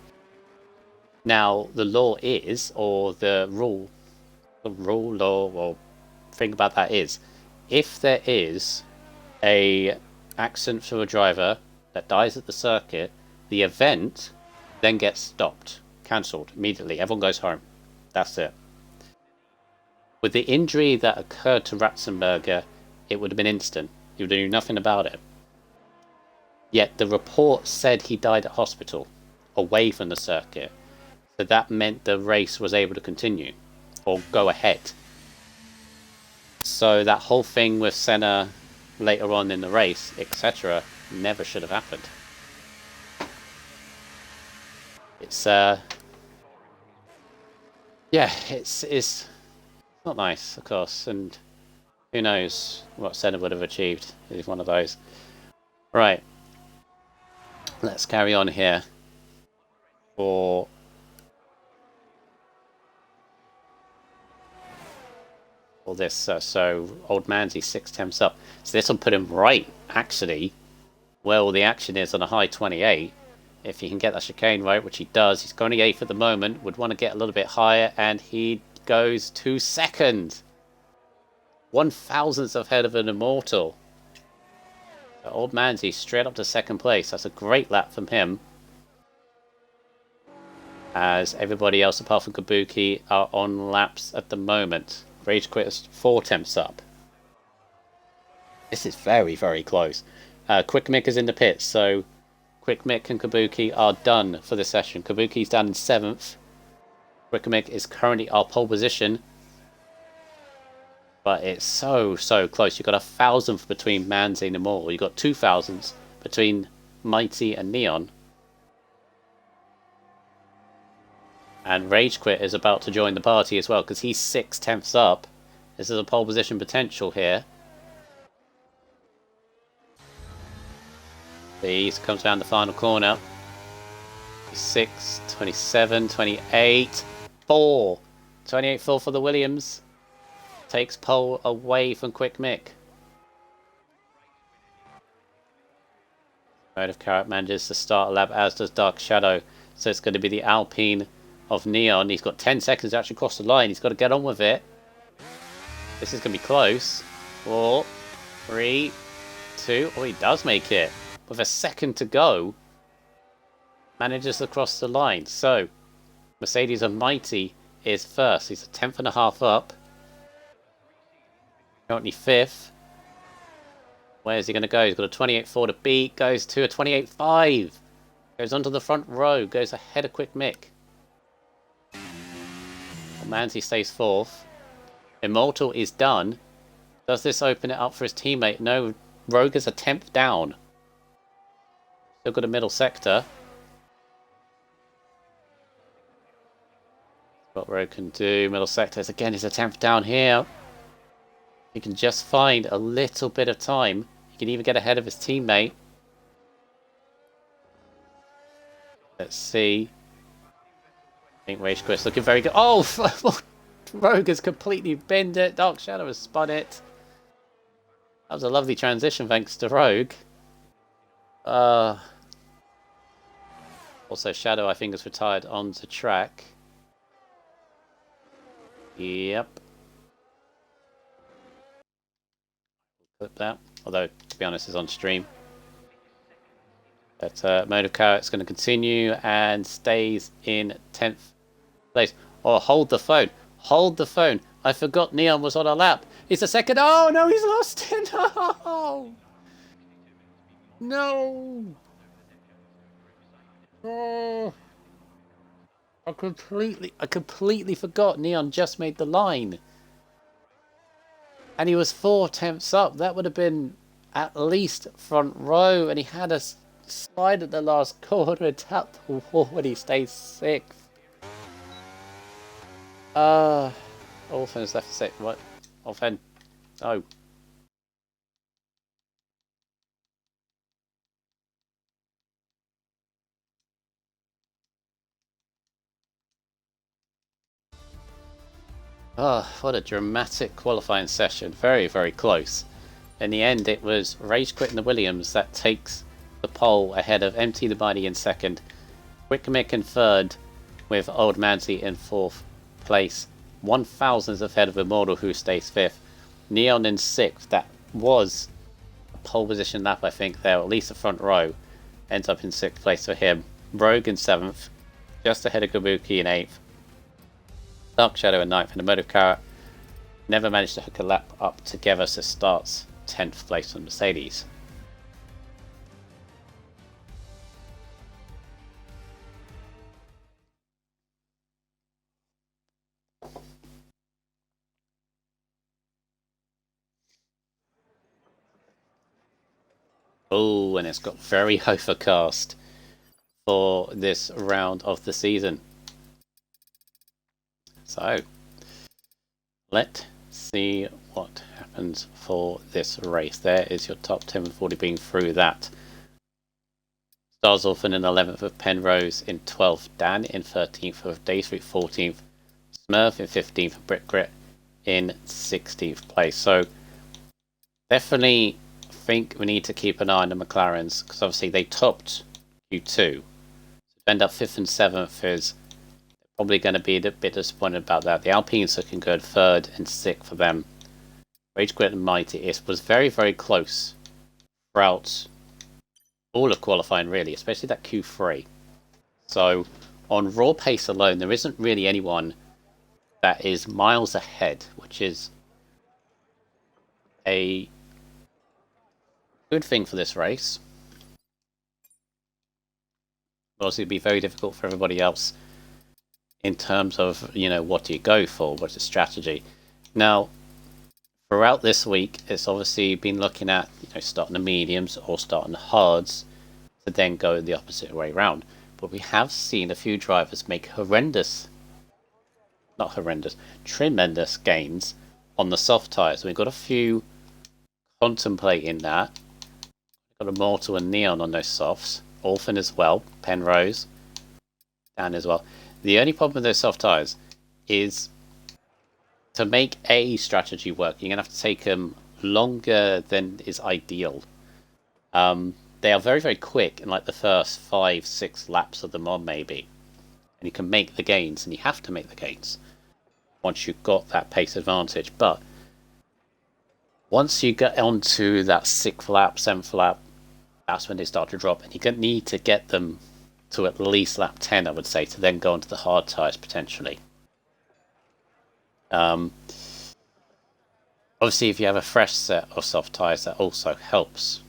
Now the law is, or the law, or thing about that is, if there is a accident for a driver that dies at the circuit, the event then gets stopped, cancelled immediately. Everyone goes home. That's it. With the injury that occurred to Ratzenberger, it would have been instant. You would do nothing about it. Yet the report said he died at hospital, away from the circuit. So that meant the race was able to continue, or go ahead. So that whole thing with Senna later on in the race, etc., never should have happened. It's yeah, it's not nice, of course, and who knows what Senna would have achieved if he's one of those. Right, let's carry on here for all this. So old Manzi 6 temps up. So this will put him right, actually, where all the action is on a high 28. If he can get that chicane right, which he does, he's going 8th at the moment. Would want to get a little bit higher, and he goes 2 seconds. 1,000th ahead of an immortal. So old Manzi straight up to 2nd place. That's a great lap from him. As everybody else apart from Kabuki are on laps at the moment. Rage Quit is 4 temps up. This is very, very close. Quick Mick is in the pits, so Quick Mick and Kabuki are done for this session. Kabuki's down in 7th. Quick Mick is currently our pole position. But it's so, so close. You've got 1,000th between Manzi and Immortal. You've got 2,000s between Mighty and Neon. And Rage Quit is about to join the party as well, because he's 6/10 up. This is a pole position potential here. He comes down the final corner. 26, 27, 28, 4. 28-4 for the Williams. Takes pole away from Quick Mick. Mode of Carrot manages to start a lap, as does Dark Shadow. So it's going to be the Alpine of Neon. He's got 10 seconds to actually cross the line. He's got to get on with it. This is going to be close. 4, 3, 2. Oh, he does make it. With a second to go, manages to cross the line. So Mercedes of Mighty is first. He's a 10th and a half up. Currently 5th. Where's he going to go? He's got a 28.4 to beat. Goes to a 28.5. Goes onto the front row. Goes ahead of Quick Mick. Well, Manzi stays 4th. Immortal is done. Does this open it up for his teammate? No. Rogue is a 10th down. Still got a middle sector. What Rogue can do. Middle sector is again his 10th down here. He can just find a little bit of time. He can even get ahead of his teammate. Let's see. I think Rage Quit's looking very good. Oh! Rogue has completely binned it. Dark Shadow has spun it. That was a lovely transition thanks to Rogue. Also, Shadow, I think, has retired onto track. Yep. Clip that. Although, to be honest, it's on stream. But Mode of Carrot's going to continue and stays in 10th place. Oh, hold the phone. Hold the phone. I forgot Neon was on a lap. He's a second. Oh, no, he's lost it. No. No. Oh. I completely forgot Neon just made the line. And he was 4 tenths up. That would have been at least front row. And he had a slide at the last corner and tapped the wall when he stays 6th. Orphan's left to say what? Orphan. Oh. Oh, what a dramatic qualifying session. Very, very close. In the end, it was Rage Quit and the Williams that takes the pole ahead of MT the Mighty in 2nd. Quick Mick in 3rd, with Old Manzi in 4th place. 1,000th ahead of Immortal, who stays 5th. Neon in 6th. That was a pole position lap, I think, there, at least the front row. Ends up in 6th place for him. Rogue in 7th, just ahead of Kabuki in 8th. Dark Shadow in 9th, and the Mode of Carrot never managed to hook a lap up together, so starts 10th place on Mercedes. Oh, and it's got very overcast for this round of the season. So, let's see what happens for this race. There is your top 10 with 40 being through that. Stars Orphan in 11th with Penrose in 12th. Dan in 13th with Daystreet 14th. Smurf in 15th with Brit Grit in 16th place. So, definitely think we need to keep an eye on the McLarens because obviously they topped Q2. So to end up 5th and 7th is probably going to be a bit disappointed about that. The Alpine's looking good, 3rd and 6th for them. Rage Quit and Mighty was very, very close throughout all of qualifying, really, especially that Q3. So on raw pace alone, there isn't really anyone that is miles ahead, which is a good thing for this race. Obviously, it'd be very difficult for everybody else in terms of, you know, what do you go for? What's the strategy? Now, throughout this week, it's obviously been looking at, you know, starting the mediums or starting the hards to then go the opposite way around. But we have seen a few drivers make tremendous gains on the soft tyres. We've got a few contemplating that. Got Immortal and Neon on those softs. Orphan as well. Penrose. Dan as well. The only problem with those soft tyres is to make a strategy work, you're going to have to take them longer than is ideal. They are very, very quick in like the first 5-6 laps of the mod, maybe. And you can make the gains, and you have to make the gains once you've got that pace advantage. But once you get onto that 6th lap, 7th lap, that's when they start to drop. And you're going to need to get them to at least lap 10, I would say, to then go onto the hard tyres potentially. Obviously, if you have a fresh set of soft tyres, that also helps.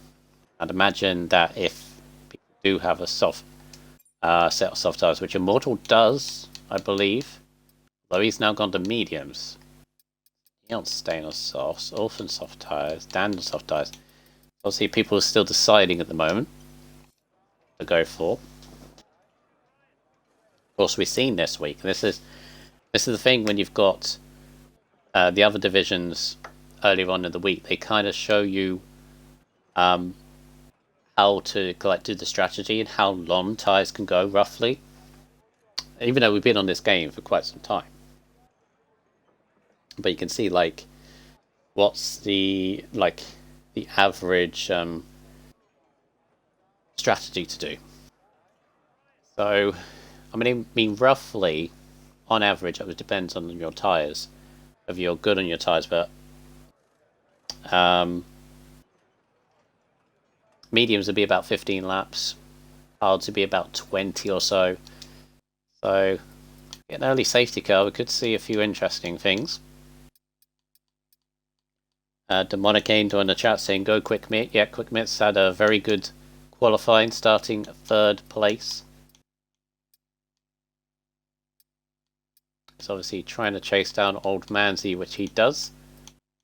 I'd imagine that if people do have a soft set of soft tyres, which Immortal does, I believe, though he's now gone to mediums. He won't stay on softs, Orphan soft tyres, standard soft tyres. Obviously, people are still deciding at the moment to go for. Of course, we've seen this week, and this is the thing when you've got the other divisions earlier on in the week. They kind of show you how to do the strategy and how long tyres can go roughly. Even though we've been on this game for quite some time, but you can see like what's the average strategy to do. So I mean roughly on average it depends on your tyres, if you're good on your tyres, but mediums would be about 15 laps, hards would be about 20 or so. So get an early safety car, we could see a few interesting things. Demonicane in the chat saying go Quick Mitt. Yeah, Quick Mitt's had a very good qualifying, starting 3rd place. He's obviously trying to chase down Old Manzi, which he does.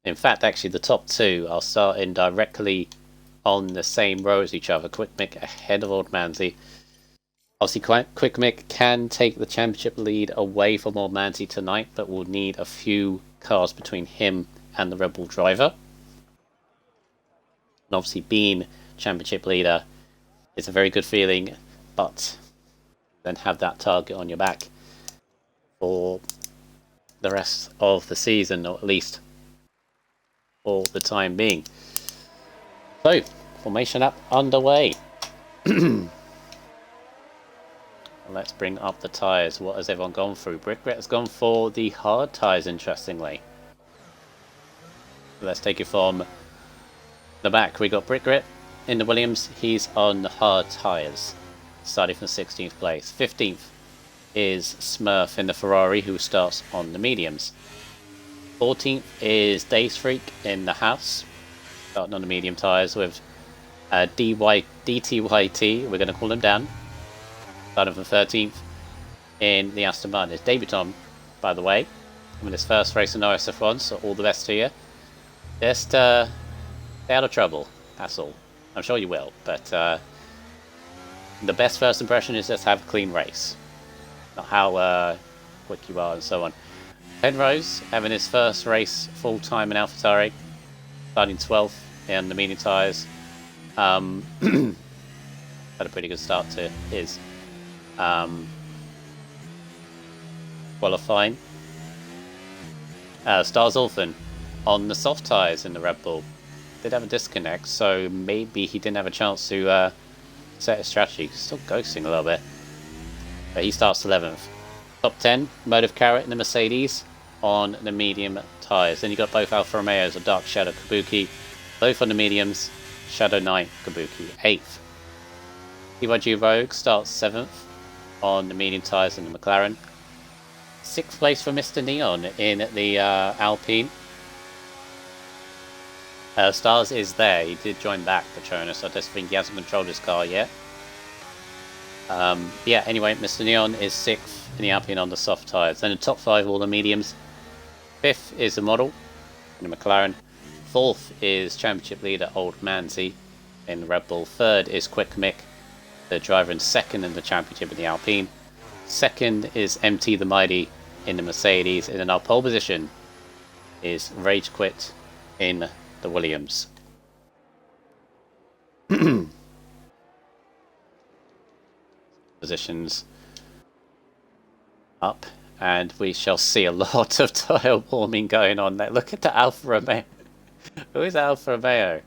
In fact, actually the top 2 are starting directly on the same row as each other. Quick Mitt ahead of Old Manzi. Obviously, Quick Mitt can take the championship lead away from Old Manzi tonight, but will need a few cars between him and the Red Bull driver. And obviously, being championship leader is a very good feeling, but then have that target on your back for the rest of the season, or at least for the time being. So, formation up underway. Let's bring up the tyres. What has everyone gone through? Brickret has gone for the hard tyres, interestingly. Let's take it from the back. We got Brickret in the Williams. He's on the hard tyres, starting from 16th place. 15th is Smurf in the Ferrari, who starts on the mediums. 14th is Days Freak in the House, starting on the medium tyres with DTYT, we're going to call him Dan, starting from 13th in the Aston Martin. It's Debuton, by the way, in his first race in RSF1, so all the best to you. Just stay out of trouble, that's all. I'm sure you will, but the best first impression is just have a clean race, not how quick you are and so on. Penrose having his first race full-time in AlphaTauri, starting 12th in the medium tyres. Had a pretty good start to his qualifying. Stars Orphan on the soft tyres in the Red Bull. Did have a disconnect, so maybe he didn't have a chance to set his strategy. Still ghosting a little bit. But he starts 11th. Top 10, Motive Carrot in the Mercedes on the medium tyres. Then you got both Alfa Romeos of Dark Shadow Kabuki, both on the mediums. Shadow Knight Kabuki 8th. BYG Rogue starts 7th on the medium tyres in the McLaren. 6th place for Mr. Neon in the Alpine. Stars is there. He did join back, Patronus. I just think he hasn't controlled his car yet. Yeah, anyway, Mr. Neon is 6th in the Alpine on the soft tyres. Then the top 5, all the mediums. 5th is the model in the McLaren. 4th is championship leader Old Manzi in the Red Bull. 3rd is Quick Mick, the driver, and 2nd in the championship in the Alpine. 2nd is MT the Mighty in the Mercedes. And in our pole position is Rage Quit in the Williams. Positions up, and we shall see a lot of tire warming going on there. Look at the Alfa Romeo. Who is Alfa Romeo?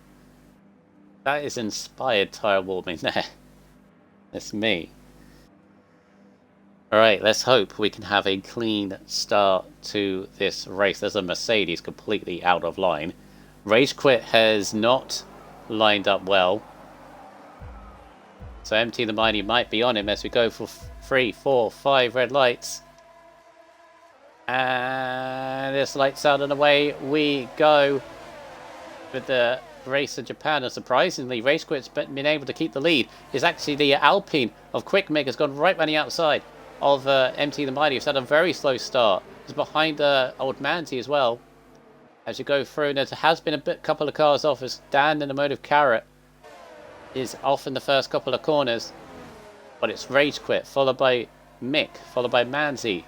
That is inspired tire warming there. It's me. Alright, let's hope we can have a clean start to this race. There's a Mercedes completely out of line. Rage Quit has not lined up well. So MT the Mighty might be on him as we go for 3, 4, 5 red lights. And this lights out and away we go with the race in Japan. And surprisingly, Rage Quit's been able to keep the lead. It's actually the Alpine of Quick Mig has gone right on the outside of MT the Mighty. It's had a very slow start. It's behind Old Manzi as well. As you go through, and there has been a couple of cars off as Dan and the Motive Carrot is off in the first couple of corners. But it's Rage Quit, followed by Mick, followed by Manzi.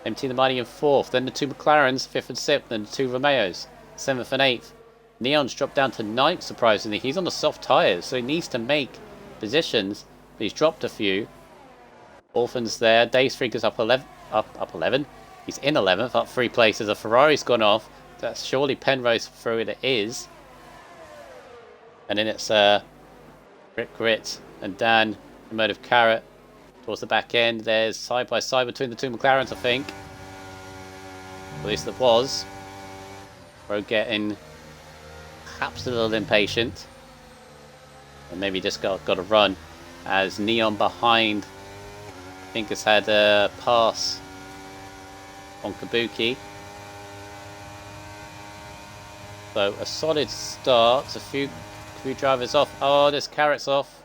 MT the Mighty in 4th, then the 2 McLarens, 5th and 6th, then the 2 Romeos, 7th and 8th. Neon's dropped down to 9th, surprisingly. He's on the soft tyres, so he needs to make positions, but he's dropped a few. Orphan's there. Daystreaker's up 11. He's in 11th, up 3 places. A Ferrari's gone off. That's surely Penrose through it is. And then it's Rick Grit and Dan, the Motive Carrot, towards the back end. There's side by side between the 2 McLarens, I think. At least it was. Rogue getting perhaps a little impatient. And maybe just got a run as Neon behind. I think has had a pass on Kabuki. So a solid start. A few drivers off. Oh, there's Carrot's off.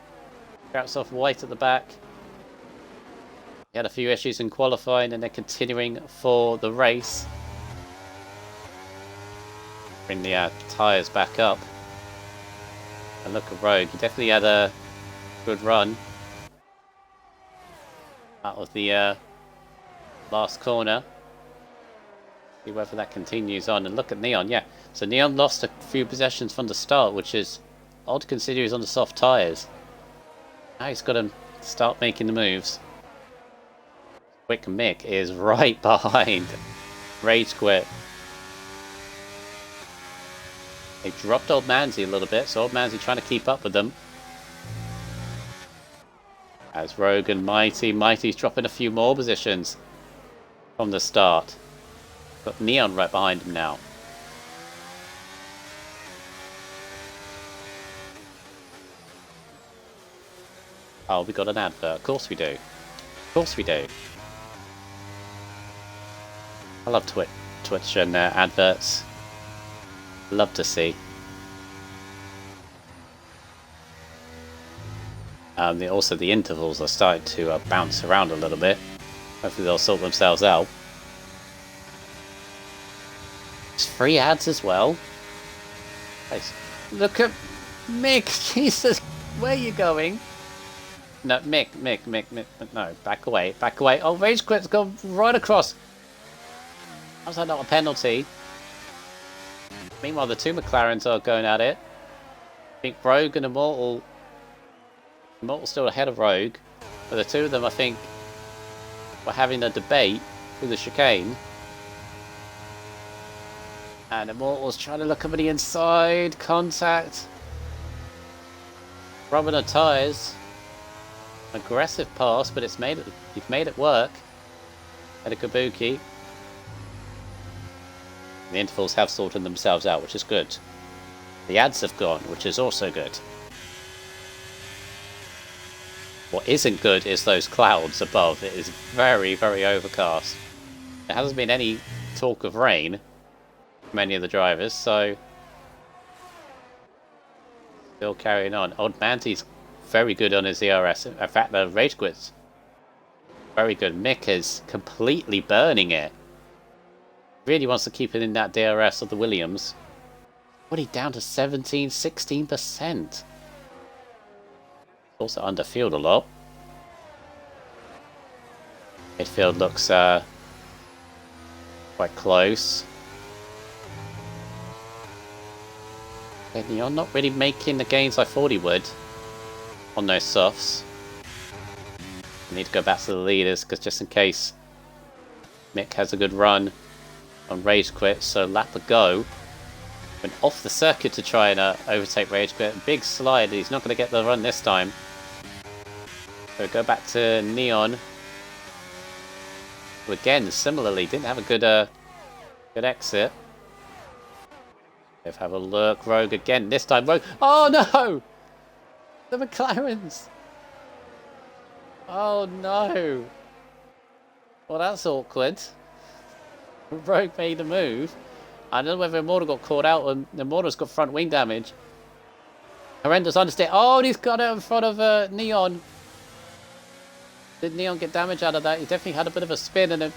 Carrot's off white at the back. He had a few issues in qualifying and they're continuing for the race. Bring the tyres back up. And look at Rogue. He definitely had a good run out of the last corner. See whether that continues on. And look at Neon, yeah. So Neon lost a few possessions from the start, which is odd considering he's on the soft tyres. Now he's got to start making the moves. Quick Mick is right behind Rage Quit. They dropped Old Manzi a little bit, so Old Manzi trying to keep up with them. As Rogue and Mighty's dropping a few more positions from the start. Got Neon right behind him now. Oh, we got an advert. Of course we do. Of course we do. I love Twitch and adverts. Love to see. Also the intervals are starting to bounce around a little bit. Hopefully they'll sort themselves out. It's free ads as well. Nice. Look at Mick. Jesus, where are you going? No, Mick, no, back away. Oh, Rage Quit's gone right across. How's that not a penalty? Meanwhile, the 2 McLarens are going at it. I think Rogue and Immortal's still ahead of Rogue. But the 2 of them, I think, were having a debate through the chicane. And Immortal's trying to look over the inside. Contact. Rubbing the tyres. Aggressive pass, but you've made it work. Had a Kabuki. The intervals have sorted themselves out, which is good. The ads have gone, which is also good. What isn't good is those clouds above. It is very, very overcast. There hasn't been any talk of rain from any of the drivers, so still carrying on. Old Manty's very good on his ERS. In fact, the Rage Quit's very good. Mick is completely burning it. Really wants to keep it in that DRS of the Williams. What, he down to 16%? Also underfield a lot. Midfield looks quite close. And you're not really making the gains I thought he would on those softs. I need to go back to the leaders because just in case Mick has a good run on Rage Quit, so lap a go. Went off the circuit to try and overtake Rage Quit. Big slide, he's not going to get the run this time. So go back to Neon. Who again, similarly, didn't have a good exit. Let's have a look. Rogue again. This time, Rogue. Oh no! The McLarens! Oh no! Well, that's awkward. Rogue made a move. I don't know whether Immortal got caught out or Immortal's got front wing damage. Horrendous understeer. Oh, and he's got it in front of Neon. Did Neon get damage out of that? He definitely had a bit of a spin, and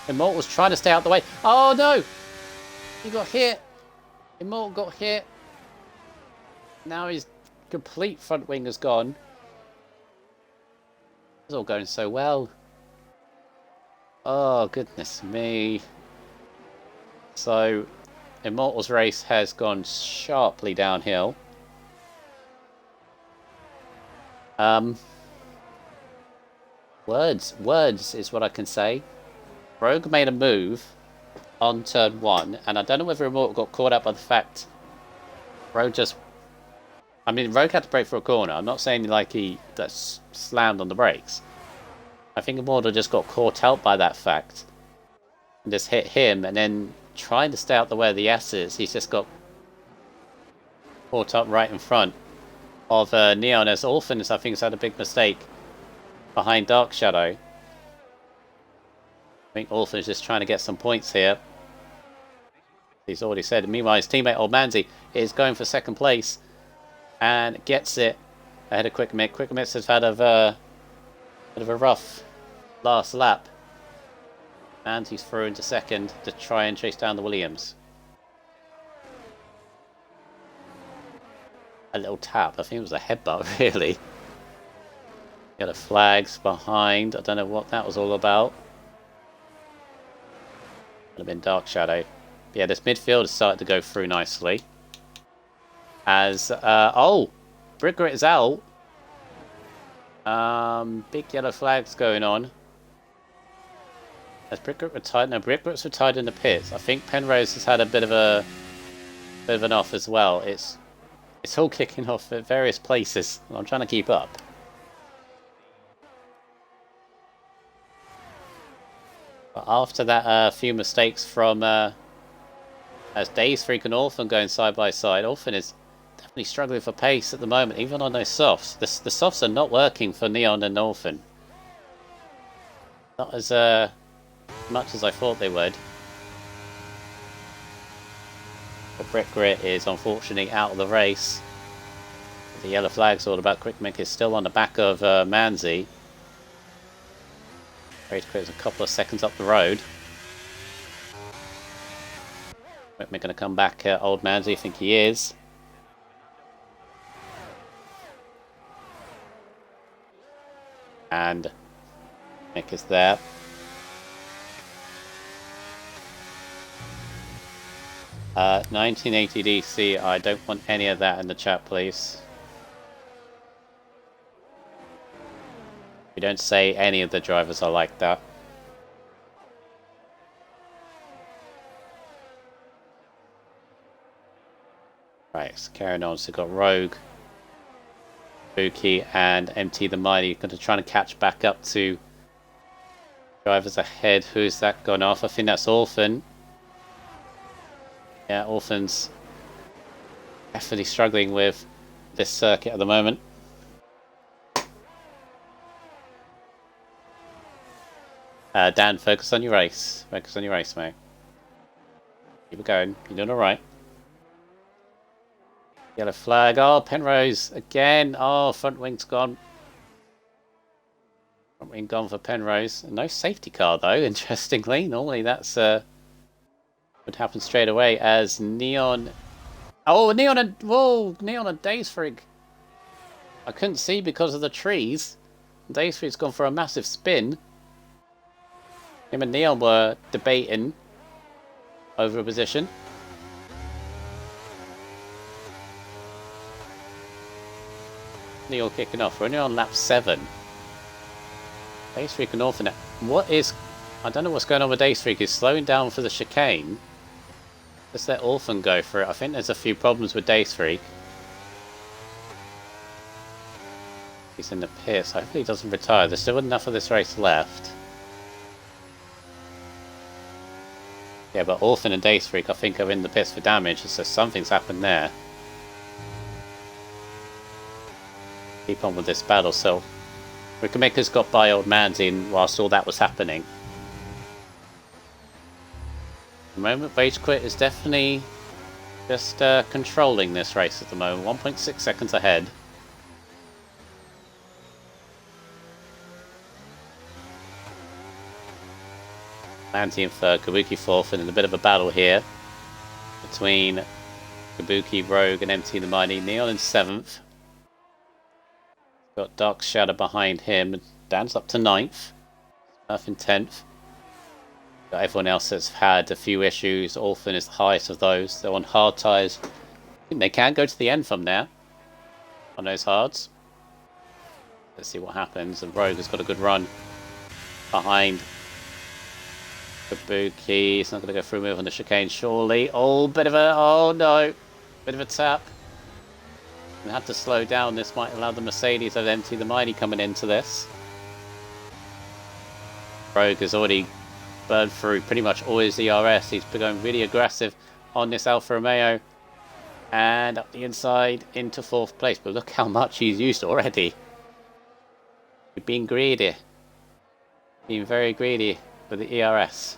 Immortal's trying to stay out the way. Oh no! He got hit. Immortal got hit. Now his complete front wing has gone. It's all going so well. Oh, goodness me. So, Immortal's race has gone sharply downhill. Words is what I can say. Rogue made a move on turn 1, and I don't know whether Immortal got caught up by the fact Rogue just... I mean, Rogue had to brake for a corner. I'm not saying like he just slammed on the brakes. I think Immortal just got caught out by that fact and just hit him, and then trying to stay out the way of the S's, he's just got caught up right in front of Neon, as Orphans I think has had a big mistake behind Dark Shadow. I think Orphan's just trying to get some points here. He's already said. Meanwhile, his teammate Old Manzi is going for second place and gets it ahead of Quick Mick. Quick Mick has had a bit of a rough last lap, and he's through into second to try and chase down the Williams. A little tap. I think it was a headbutt, really. Got the flags behind. I don't know what that was all about. Would have been Dark Shadow. But yeah, this midfield has started to go through nicely. As oh, Brickgrit is out. Big yellow flags going on. Has Brickgrit retired? No, Brickgrit's retired in the pits. I think Penrose has had a bit of an off as well. It's all kicking off at various places. I'm trying to keep up. But after that few mistakes from as Days Freak and Orphan going side by side, Orphan is definitely struggling for pace at the moment, even on those softs. The softs are not working for Neon and Orphan. Not as much as I thought they would. But Brickgrit is unfortunately out of the race. The yellow flag's all about. Quick Mick is still on the back of Manzi. Rage Quit is a couple of seconds up the road. Quick Mick going to come back at Old Manzi, I think he is. And Mick is there. Uh, 1980 DC, I don't want any of that in the chat, please. We don't say any of the drivers are like that. Right, so carrying on. So we've got Rogue, Buki, and MT the Mighty. Going to try and catch back up to drivers ahead. Who's that gone off? I think that's Orphan. Yeah, Orphan's definitely struggling with this circuit at the moment. Dan, focus on your race. Focus on your race, mate. Keep it going. You're doing alright. Yellow flag. Oh, Penrose again. Oh, front wing's gone. Front wing gone for Penrose. No safety car, though, interestingly. Normally that's would happen straight away as Neon... Oh, Neon and... Whoa, Neon and Daysfrig. I couldn't see because of the trees. Daysfrig's gone for a massive spin. Him and Neon were debating over a position. Neon kicking off. We're only on lap 7. Daysfrig and Orphan. What is I don't know what's going on with Ace Freak. He's slowing down for the chicane. Let's let Orphan go for it. I think there's a few problems with Ace Freak. He's in the pits. Hopefully he doesn't retire. There's still enough of this race left. Yeah, but Orphan and Ace Freak I think are in the pits for damage, so something's happened there. Keep on with this battle, so Rickamaker's got by Old Man's in whilst all that was happening. At the moment, Rage Quit is definitely just controlling this race at the moment. 1.6 seconds ahead. Manty in third, Kabuki fourth, and in a bit of a battle here between Kabuki, Rogue, and MT the Mighty. Neon in seventh. Got Dark Shadow behind him. Dan's up to ninth. Smurf in 10th. Got everyone else that's had a few issues. Orphan is the highest of those. They're on hard tyres. I think they can go to the end from there on those hards. Let's see what happens. And Rogue has got a good run behind Kabuki. It's not going to go through move on the chicane, surely. Oh, oh no. Bit of a tap. We had to slow down. This might allow the Mercedes of MT the Mighty coming into this. Rogue has already burned through pretty much all his ERS. He's been going really aggressive on this Alfa Romeo. And up the inside into fourth place. But look how much he's used already. He's being greedy. Being very greedy with the ERS.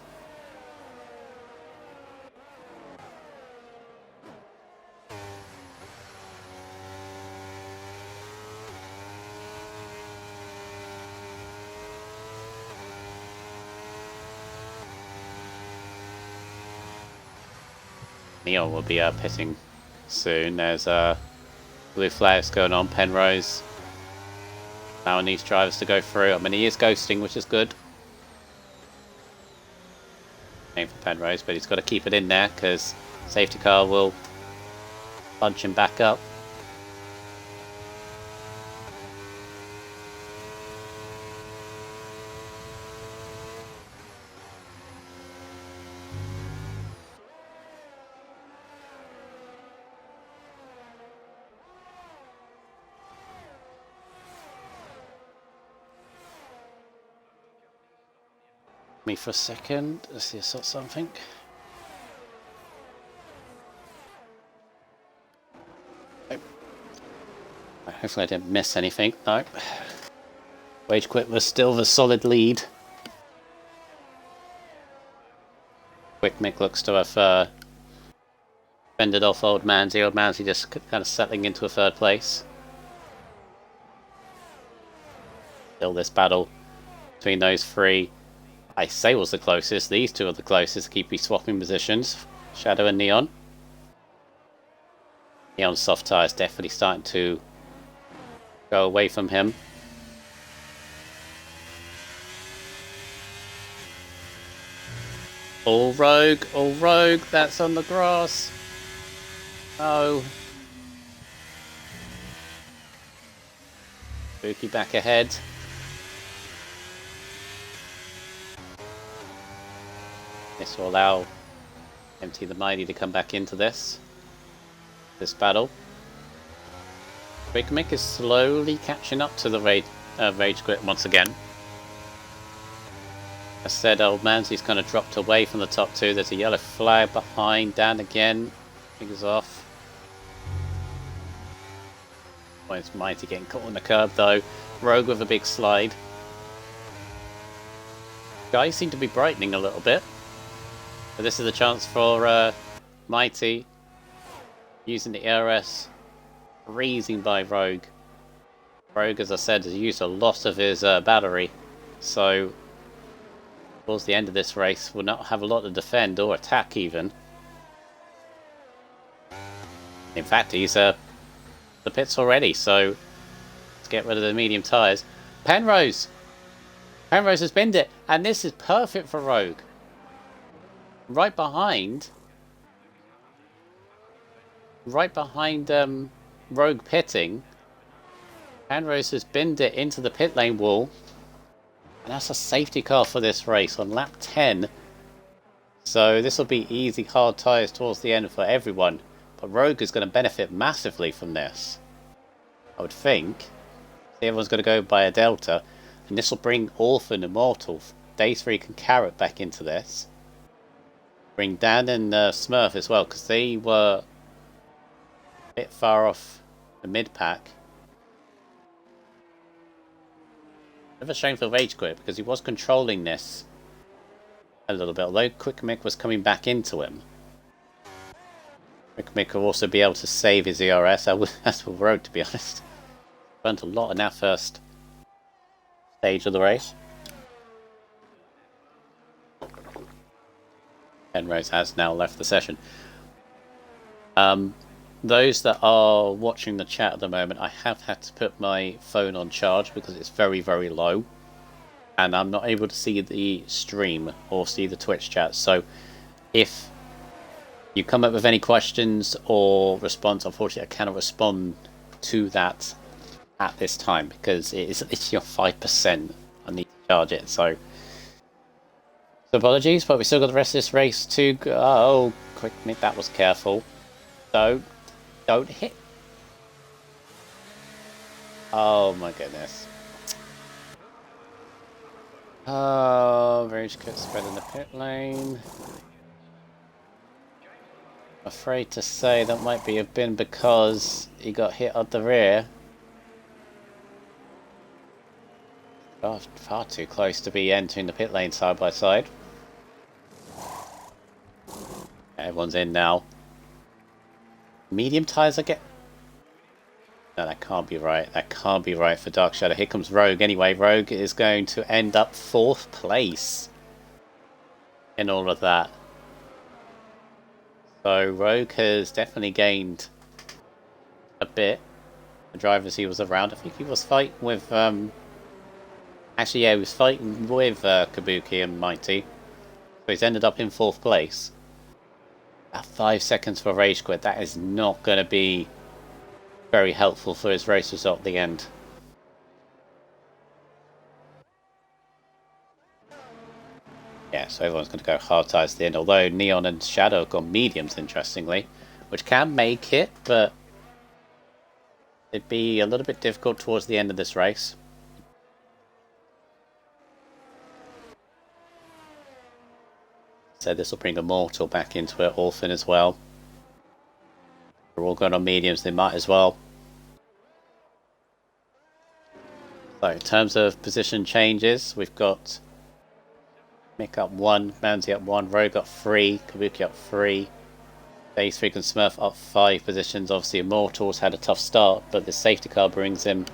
Neon will be pitting soon. There's blue flags going on. Penrose now needs drivers to go through. I mean, he is ghosting, which is good. Aim for Penrose, but he's got to keep it in there because safety car will punch him back up. Me for a second. Let's see if I saw something. Nope. Hopefully I didn't miss anything. No. Rage Quit was still the solid lead. Quick Mick looks to have fended off Old Manzy. Old Manzy just kind of settling into a third place. Still this battle between those three. I say was the closest. These two are the closest. Keep swapping positions. Shadow and Neon. Neon's soft tyres definitely starting to go away from him. All Rogue, that's on the grass. Oh. Spooky back ahead. This will allow MT the Mighty to come back into this battle. Quick Mick is slowly catching up to the Rage Quit once again. As I said, Old Manzy's kind of dropped away from the top two. There's a yellow flag behind Dan again. Fingers off. Oh, it's Mighty getting caught on the curb though. Rogue with a big slide. Guys seem to be brightening a little bit. But this is a chance for Mighty using the ERS, freezing by Rogue. Rogue, as I said, has used a lot of his battery, so towards the end of this race will not have a lot to defend or attack even. In fact, he's the pits already, so let's get rid of the medium tyres. Penrose has binned it, and this is perfect for Rogue. Right behind Rogue pitting, Penrose has binned it into the pit lane wall. And that's a safety car for this race on lap 10. So this will be easy hard tyres towards the end for everyone. But Rogue is going to benefit massively from this, I would think. Everyone's going to go by a Delta. And this will bring Orphan Immortal. Day 3 can carrot back into this. Bring Dan and Smurf as well, because they were a bit far off the mid-pack. Bit of a shame for Rage Quit, because he was controlling this a little bit, although Quick Mick was coming back into him. Quick Mick will also be able to save his ERS, as will Rogue, to be honest. Burnt a lot in that first stage of the race. Penrose has now left the session. Those that are watching the chat at the moment, I have had to put my phone on charge because it's very, very low. And I'm not able to see the stream or see the Twitch chat. So if you come up with any questions or response, unfortunately I cannot respond to that at this time because it's your 5%. I need to charge it, so apologies, but we still got the rest of this race to go. Oh, quick, that was careful. So don't hit. Oh my goodness. Oh, Rage Quit spread in the pit lane. I'm afraid to say that might have been because he got hit at the rear. Oh, far too close to be entering the pit lane side by side. Everyone's in now. Medium tyres again. No, that can't be right. That can't be right for Dark Shadow. Here comes Rogue. Anyway, Rogue is going to end up 4th place in all of that. So Rogue has definitely gained a bit. The drivers he was around. I think he was fighting with actually, yeah, he was fighting with Kabuki and Mighty. So he's ended up in 4th place. At 5 seconds for Rage Quit, that is not going to be very helpful for his race result at the end. Yeah, so everyone's going to go hard tyres at the end, although Neon and Shadow have gone mediums, interestingly, which can make it, but it'd be a little bit difficult towards the end of this race. So this will bring Immortal back into it, Orphan as well. They're all going on mediums, they might as well. So in terms of position changes, we've got Mick up 1, Manzi up 1, Rogue up 3, Kabuki up 3, Day 3 and Smurf up 5 positions. Obviously Immortal's had a tough start, but the safety car brings him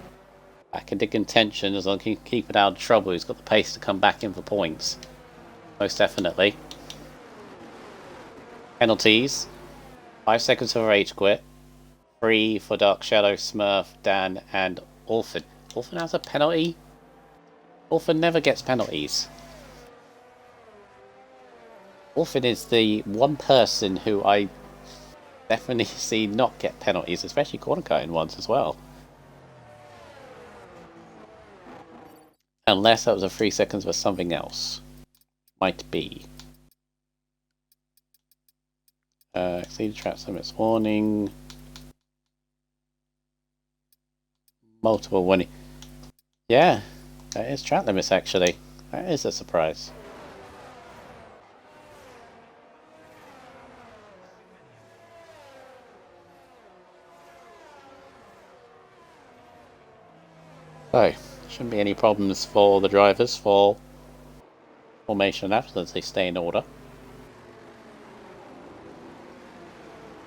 back into contention as long as he can keep it out of trouble. He's got the pace to come back in for points. Most definitely. Penalties. 5 seconds for Rage Quit. 3 for Dark Shadow, Smurf, Dan, and Orphan. Orphan has a penalty? Orphan never gets penalties. Orphan is the one person who I definitely see not get penalties, especially corner cutting ones as well. Unless that was a 3 seconds for something else. Might be. Exceed track limits warning. Multiple warning. Yeah, that is track limits actually. That is a surprise. So, shouldn't be any problems for the drivers for formation after as they stay in order.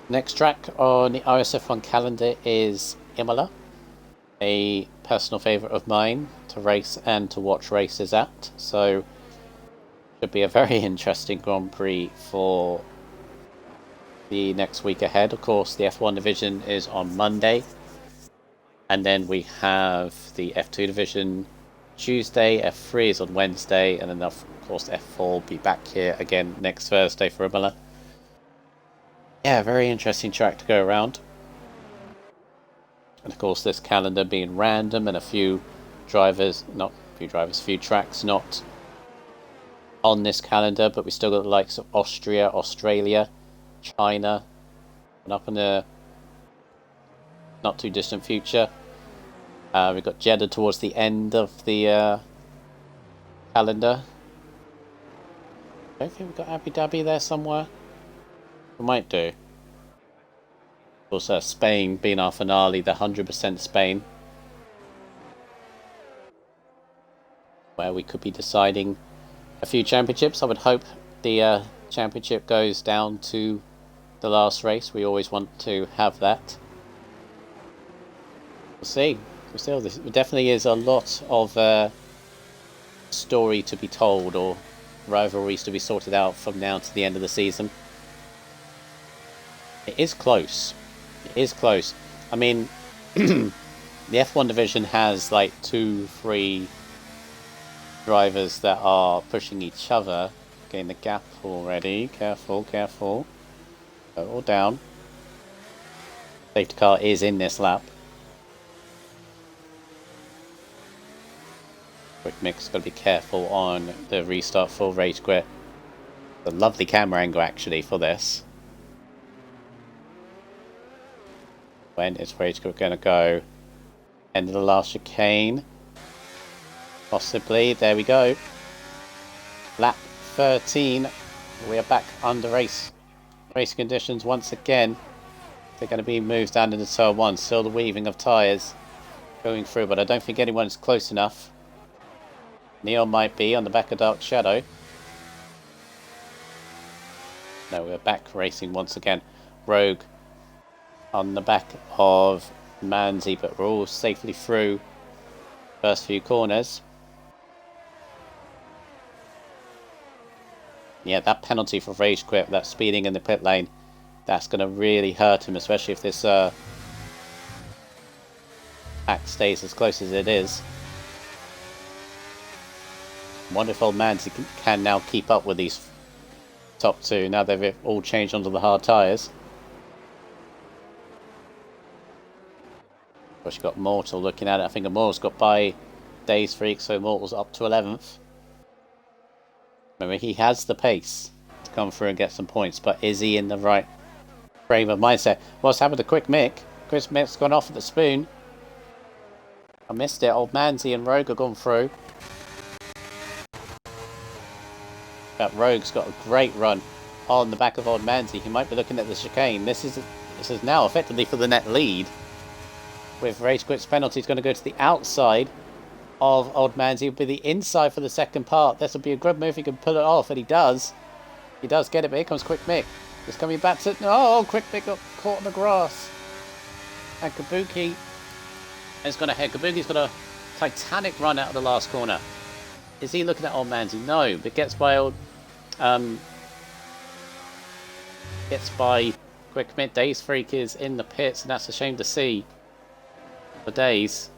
Next track on the RSF1 calendar is Imola, a personal favourite of mine to race and to watch races at. So, should be a very interesting Grand Prix for the next week ahead. Of course, the F1 division is on Monday. And then we have the F2 division Tuesday, F3 is on Wednesday, and then of course F4 will be back here again next Thursday for Imola. Yeah, very interesting track to go around. And of course this calendar being random and a few drivers, not a few drivers, a few tracks not on this calendar, but we still got the likes of Austria, Australia, China, and up in the not too distant future. We've got Jeddah towards the end of the calendar. I don't think we've got Abu Dhabi there somewhere. We might do. Also, Spain being our finale, the 100% Spain, where we could be deciding a few championships. I would hope the championship goes down to the last race. We always want to have that. We'll see. Still, there definitely is a lot of story to be told, or rivalries to be sorted out from now to the end of the season. It is close. It is close. I mean, the F1 division has like 2-3 drivers that are pushing each other. Getting the gap already. Careful, careful. Go all down. Safety car is in this lap. Quick Mix, got to be careful on the restart for Rage Quit. A lovely camera angle actually for this. When is Rage Quit going to go? End of the last chicane. Possibly. There we go. Lap 13. We are back under race conditions once again. They're going to be moved down into turn 1. Still the weaving of tyres going through, but I don't think anyone's close enough. Neon might be on the back of Dark Shadow. No, we're back racing once again. Rogue on the back of Manzi, but we're all safely through first few corners. Yeah, that penalty for Rage Quit, that speeding in the pit lane, that's going to really hurt him, especially if this pack stays as close as it is. Wonderful Manzi can now keep up with these top two, now they've all changed onto the hard tyres. Of course, you've got Mortal looking at it. I think Mortal's got by Days Freak, so Mortal's up to 11th. Remember, he has the pace to come through and get some points, but is he in the right frame of mindset? What's happened to Quick Mick? Quick Mick's gone off at the spoon. I missed it. Old Manzi and Rogue have gone through. But Rogue's got a great run on the back of Old Manzi. He might be looking at the chicane. This is now effectively for the net lead. With Rage Quit's penalty, it's going to go to the outside of Old Manzi. It'll be the inside for the second part. This will be a good move. He can pull it off, and he does. He does get it, but here comes Quick Mick. Just coming back to... Oh, Quick Mick got caught in the grass. And Kabuki is going to head. Kabuki's got a titanic run out of the last corner. Is he looking at Old Manzi? No, but gets by old... gets by Quick Mick. Days Freak is in the pits, and that's a shame to see. For Days.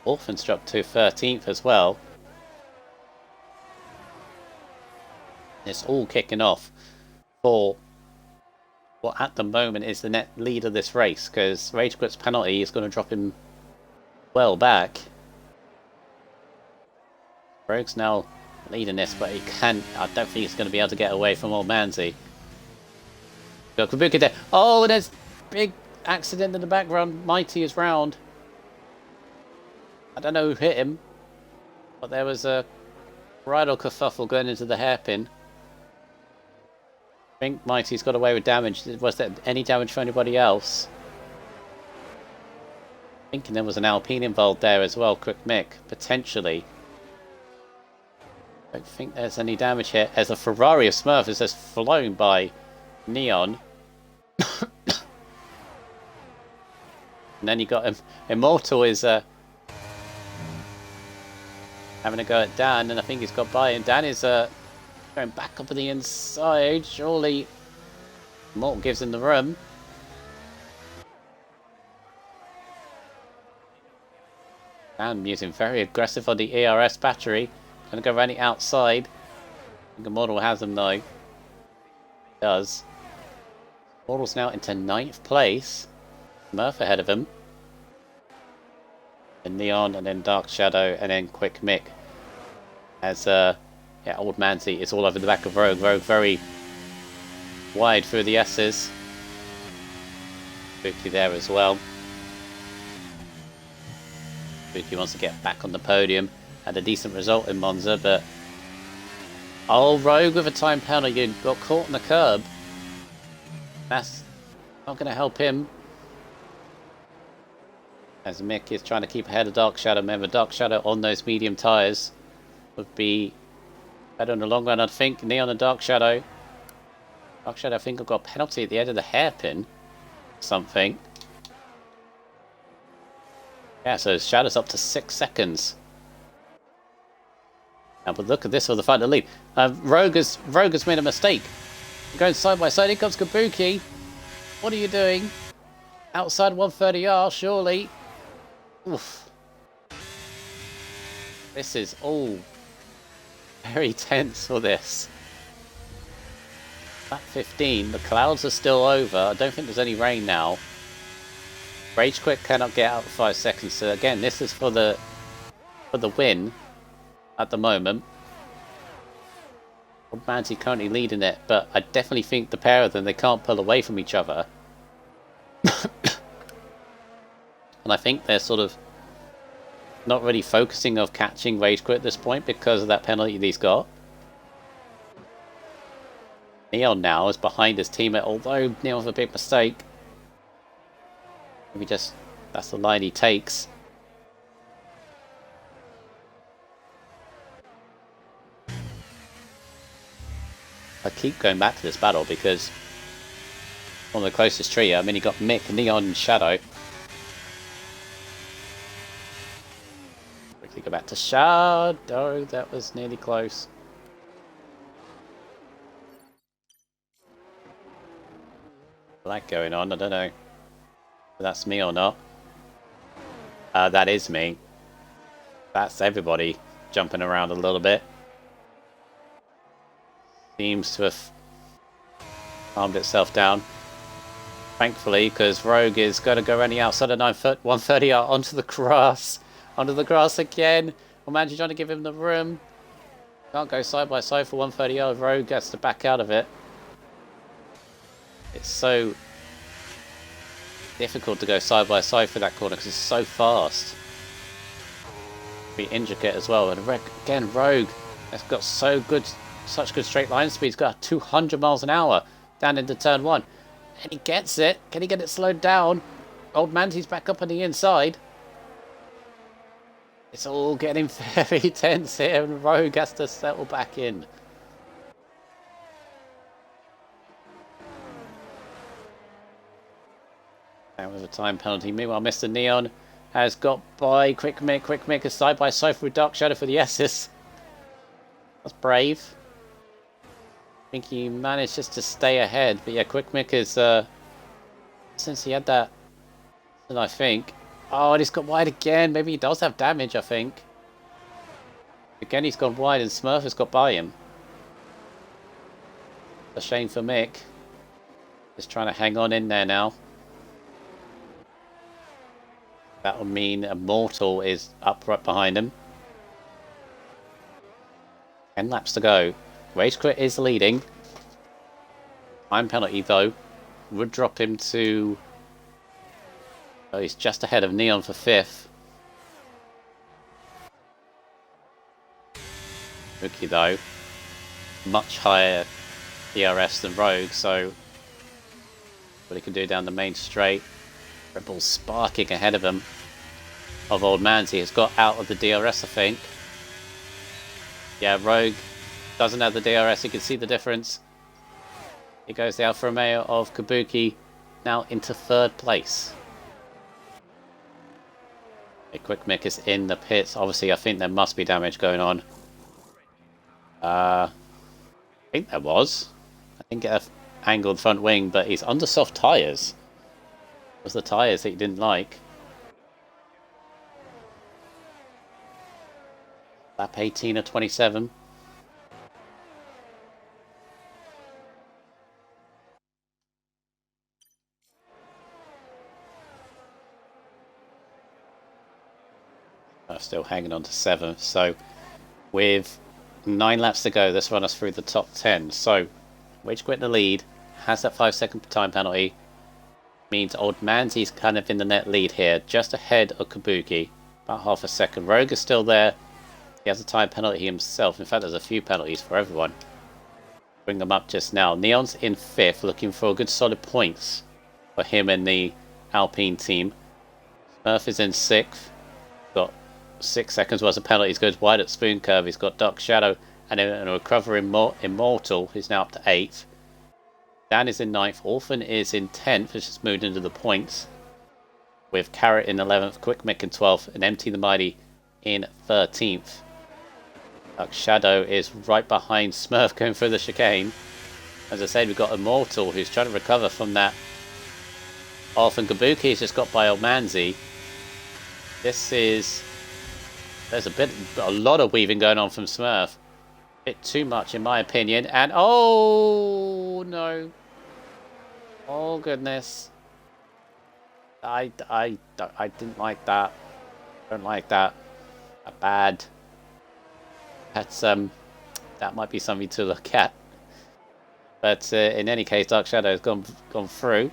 Orphan's dropped to 13th as well. It's all kicking off for what at the moment is the net lead of this race, because Rage Quit's penalty is going to drop him well back. Rogue's now leading this, but he can't. I don't think he's going to be able to get away from Old Manzi. Got Kabuki there. Oh, there's big accident in the background. Mighty is round. I don't know who hit him, but there was a bridal kerfuffle going into the hairpin. I think Mighty's got away with damage. Was there any damage for anybody else? I'm thinking there was an Alpine involved there as well. Quick Mick, potentially. I don't think there's any damage here. There's a Ferrari of Smurfs that's flown by Neon. And then you got him. Immortal is having a go at Dan, and I think he's got by him. Dan is going back up on the inside. Surely Immortal gives him the room. Dan using very aggressive on the ERS battery. Gonna go around the outside. I think Immortal has him though. He does. Immortal's now into 9th place. Murph ahead of him. and Neon, and then Dark Shadow, and then Quick Mick. As yeah, Old Manzi is all over the back of Rogue. Rogue very wide through the S's. Spooky there as well. Spooky wants to get back on the podium. Had a decent result in Monza, but oh, Rogue with a time penalty got caught on the curb. That's not going to help him. As Mick is trying to keep ahead of Dark Shadow. Remember, Dark Shadow on those medium tyres would be better in the long run, I think. Neon and Dark Shadow. Dark Shadow, I think, have got a penalty at the end of the hairpin. Something. Yeah, so Shadow's up to 6 seconds. Now, but look at this for the final lead. Rogue has made a mistake. Going side by side. Here comes Kabuki. What are you doing? Outside 130R, surely. Oof. This is all very tense for this. Lap 15, the clouds are still over. I don't think there's any rain now. Rage Quit cannot get out for 5 seconds. So again, this is for the win at the moment. Old Manti currently leading it, but I definitely think the pair of them, they can't pull away from each other. And I think they're sort of not really focusing on catching Rage Quit at this point because of that penalty he's got. Neon now is behind his teammate, although Neon with a big mistake. Maybe just, that's the line he takes. I keep going back to this battle because one of the closest trio, I mean, you got Mick, Neon, and Shadow. Quickly go back to Shadow, that was nearly close. Black going on, I don't know if that's me or not. That is me. That's everybody jumping around a little bit. Seems to have calmed itself down. Thankfully, because Rogue is going to go running outside of 130 onto the grass. Onto the grass again. Well, man, trying to give him the room. Can't go side by side for 130. Rogue gets to back out of it. It's so difficult to go side by side for that corner because it's so fast. Be intricate as well. And again, Rogue has got such good straight line speed. He's got 200 miles an hour down into turn 1. And he gets it. Can he get it slowed down? Old Manti's back up on the inside. It's all getting very tense here, and Rogue has to settle back in. Now with a time penalty. Meanwhile, Mr. Neon has got by Quick Mick. Quick Mick is side by side with Dark Shadow for the S's. That's brave. I think he managed just to stay ahead. But yeah, Quick Mick is, since he had that, and I think, oh, and he's got wide again. Maybe he does have damage, I think. Again, he's gone wide and Smurf has got by him. A shame for Mick. Just trying to hang on in there now. That will mean Immortal is up right behind him. 10 laps to go. Rage Quit is leading. Time penalty, though, would drop him to... Oh, he's just ahead of Neon for 5th. Rookie, though, much higher DRS than Rogue, so what he can do down the main straight. Red Bull sparking ahead of him. Of Old Manzi has got out of the DRS, I think. Yeah, Rogue doesn't have the DRS. You can see the difference. Here goes the Alfa Romeo of Kabuki, now into 3rd place. A Quick Mick is in the pits. Obviously, I think there must be damage going on. I think there was. I think it angled front wing, but he's under soft tyres. It was the tyres that he didn't like. Lap 18 of 27. Still hanging on to 7th. So with 9 laps to go, this run us through the top 10. So Rage Quit in the lead, has that 5-second time penalty. Means Old Manzy's kind of in the net lead here, just ahead of Kabuki. About half a second. Rogue is still there. He has a time penalty himself. In fact, there's a few penalties for everyone. Bring them up just now. Neon's in 5th, looking for good solid points for him and the Alpine team. Smurf is in 6th. Got 6 seconds worth of penalties. Goes wide at Spoon Curve. He's got Dark Shadow and a Recover Immortal, who's now up to 8th. Dan is in 9th. Orphan is in 10th, which has moved into the points. With Carrot in 11th, Quick Mick in 12th, and Empty the Mighty in 13th. Dark Shadow is right behind Smurf going through the chicane. As I said, we've got Immortal who's trying to recover from that off, and Kabuki's just got by Old Manzy. There's a lot of weaving going on from Smurf. Bit too much in my opinion, and oh no. Oh goodness. I didn't like that. Don't like that. Bad. That's that might be something to look at. But in any case, Dark Shadow has gone through.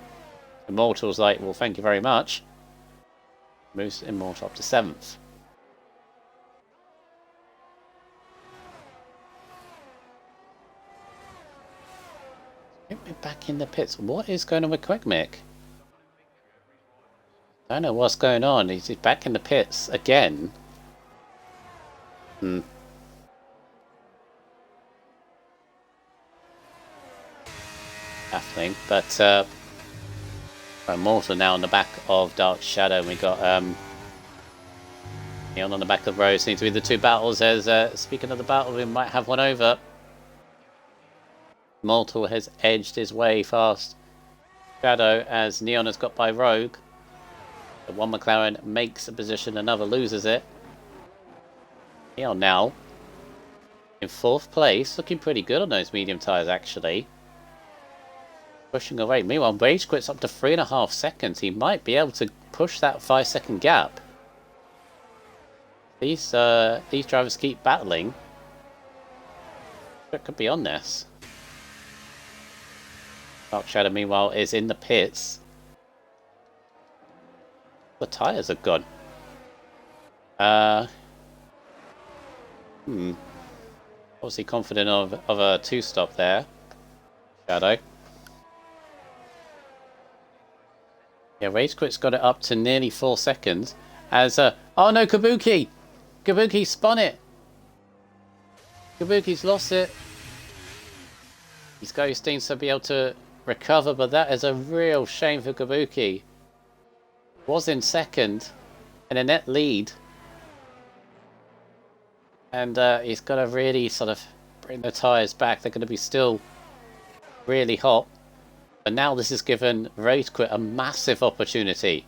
Immortal's like, well, thank you very much. Moves Immortal up to 7th. Get me back in the pits. What is going on with Quick Mick? I don't know what's going on. He's back in the pits again. Baffling, but Immortal now on the back of Dark Shadow. We got Neon on the back of the road. Seems to be the two battles. As speaking of the battle, we might have one over. Immortal has edged his way past Shadow as Neon has got by Rogue. The one McLaren makes a position, another loses it. Neon now in 4th place, looking pretty good on those medium tyres actually. Pushing away. Meanwhile, Rage Quit's up to 3.5 seconds. He might be able to push that 5-second gap. These drivers keep battling. It could be on this. Dark Shadow, meanwhile, is in the pits. The tyres are gone. Obviously confident of a 2-stop there. Shadow. Yeah, Rage Quit's got it up to nearly 4 seconds. As oh no, Kabuki! Kabuki spun it! Kabuki's lost it. He's ghosting to be able to recover, but that is a real shame for Kabuki. Was in 2nd and a net lead. And he's got to really sort of bring the tyres back. They're going to be still really hot. But now this has given Rage Quit a massive opportunity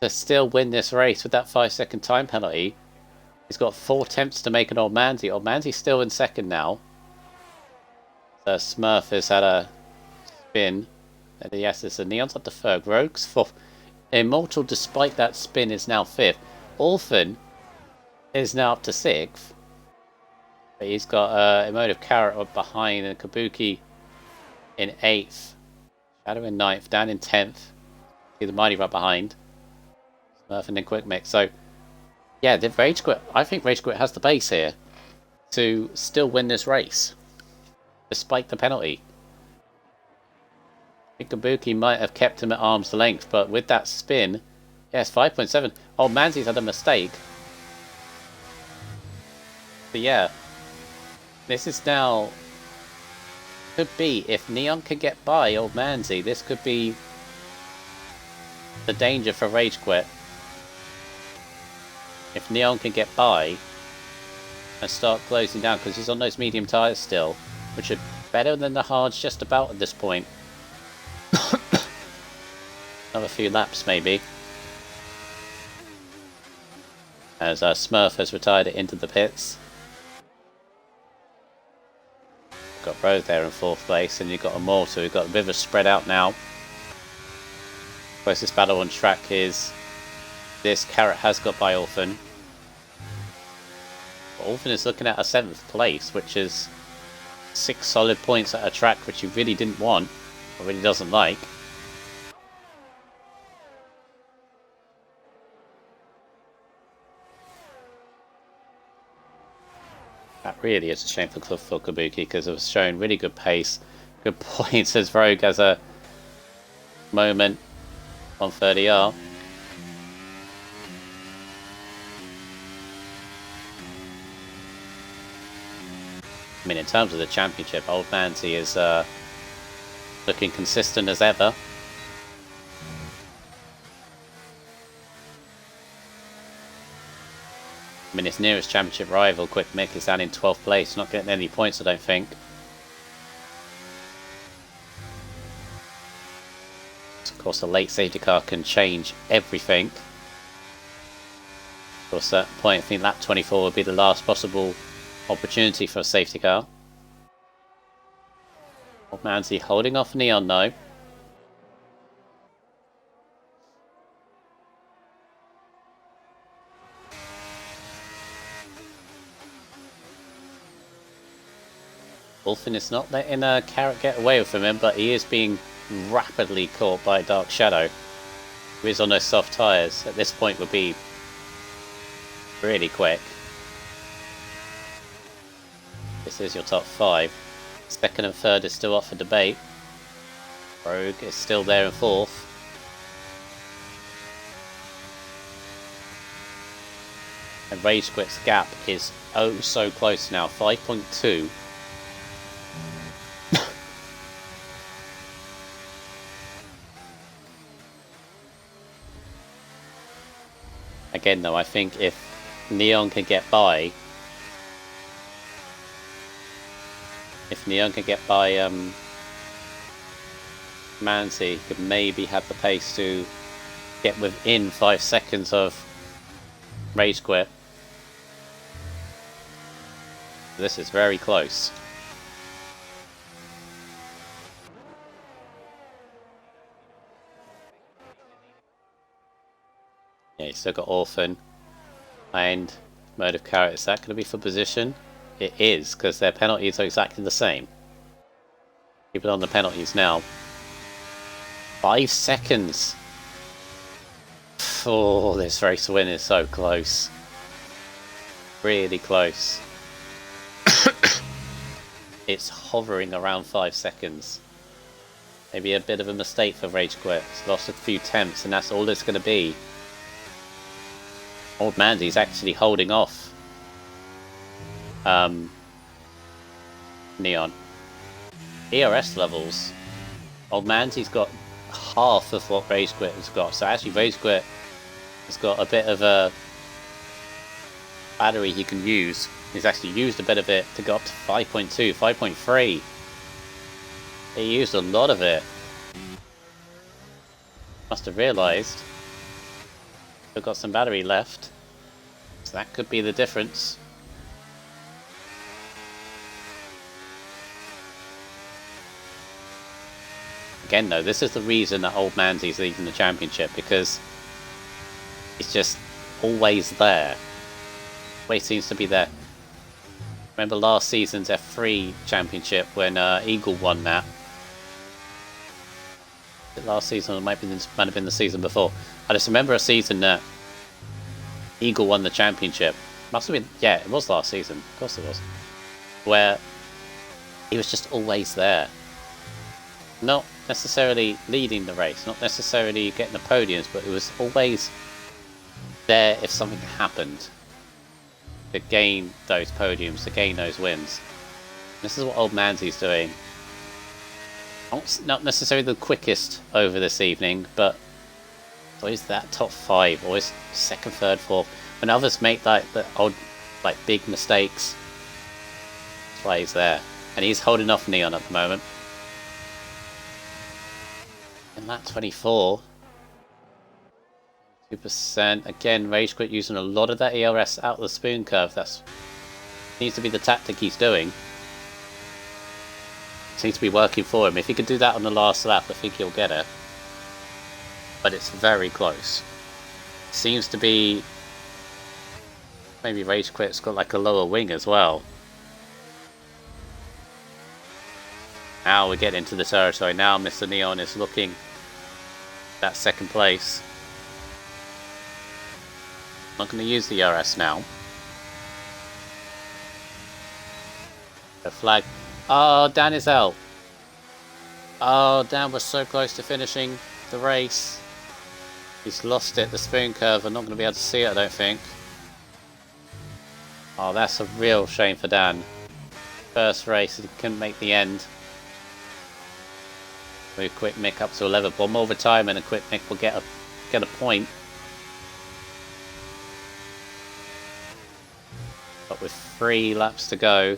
to still win this race with that 5-second time penalty. He's got 4 attempts to make an Old Manzy. Old Manzy's still in 2nd now. So Smurf has had a spin. And yes, it's a Neon's up to 3rd. Rogue's 4th. Immortal, despite that spin, is now 5th. Orphan is now up to 6th. But he's got Emotive Carrot up behind and Kabuki in 8th. Shadow in 9th. Dan in 10th. See the Mighty right behind. Smurf and then Quick Mix. So, yeah, the Rage Quit. I think Rage Quit has the base here to still win this race. Despite the penalty. I think Kabuki might have kept him at arm's length, but with that spin, yes, 5.7. Oh, Manzy's had a mistake. But yeah, this is now, could be, if Neon can get by Old Manzy, this could be the danger for Rage Quit. If Neon can get by and start closing down, because he's on those medium tyres still, which are better than the hards just about at this point. Another few laps maybe. As Smurf has retired it into the pits. Got Rogue there in 4th place, and you've got Immortal. We've got a bit of a spread out now. Closest battle on track is This Carrot has got by Orphan. But Orphan is looking at a 7th place, which is 6 solid points at a track which he really didn't want, or really doesn't like. That really is a shame for Kabuki, because it was showing really good pace, good points as Rogue has a moment on 30R. I mean, in terms of the championship, Old Manzi is looking consistent as ever. I mean, his nearest championship rival, Quick Mick, is down in 12th place, not getting any points, I don't think. Of course, a late safety car can change everything. Of course, at that point, I think lap 24 would be the last possible opportunity for a safety car. Old Manzi holding off Neon though. Wolfen is not letting Carrot get away with him, but he is being rapidly caught by Dark Shadow, who is on those soft tyres. At this point would be really quick. This is your top 5. Second and third is still up for debate. Rogue is still there in 4th. And Rage Quit's gap is oh so close now, 5.2. Again though, I think if Neon can get by, Manzi, he could maybe have the pace to get within 5 seconds of Rage Quit. This is very close. Yeah, you still got Orphan and Mode of Carrot. Is that going to be for position? It is, because their penalties are exactly the same. Keep it on the penalties now. 5 seconds. Oh, this race win is so close. Really close. It's hovering around 5 seconds. Maybe a bit of a mistake for Rage Quit. It's lost a few temps, and that's all it's going to be. Old Manzi's actually holding off Neon. ERS levels, Old Manzi's got half of what Rage Quit has got. So actually Rage Quit has got a bit of a battery he can use. He's actually used a bit of it to go up to 5.2, 5.3. He used a lot of it. Must have realised. Still got some battery left. So that could be the difference. Again though, this is the reason that Old Manzi's leading the championship, because it's just always there. Always seems to be there. Remember last season's F3 championship when Eagle won that? Last season, or might have been the season before. I just remember a season that Eagle won the championship. Must have been, yeah, it was last season. Of course it was. Where he was just always there. Not necessarily leading the race, not necessarily getting the podiums, but it was always there if something happened to gain those podiums, to gain those wins. This is what Old Manzi's doing. Not necessarily the quickest over this evening, but always that top 5, always second, third, fourth. When others make like the old, like big mistakes, that's why he's there. And he's holding off Neon at the moment. And lap 24, 2%. Again, Rage Quit using a lot of that ERS out of the spoon curve. That's needs to be the tactic he's doing. Seems to be working for him. If he could do that on the last lap, I think he'll get it. But it's very close. Seems to be... Maybe Rage Quit's got like a lower wing as well. Now we get into the territory. Now Mr. Neon is looking at that second place. I'm not going to use the RS now. The flag. Oh, Dan is out. Oh, Dan was so close to finishing the race. He's lost it, the spoon curve. I'm not going to be able to see it, I don't think. Oh, that's a real shame for Dan. First race, he couldn't make the end. Move Quick Mick up to 11. One more time and a Quick Mick will get a point. But with 3 laps to go,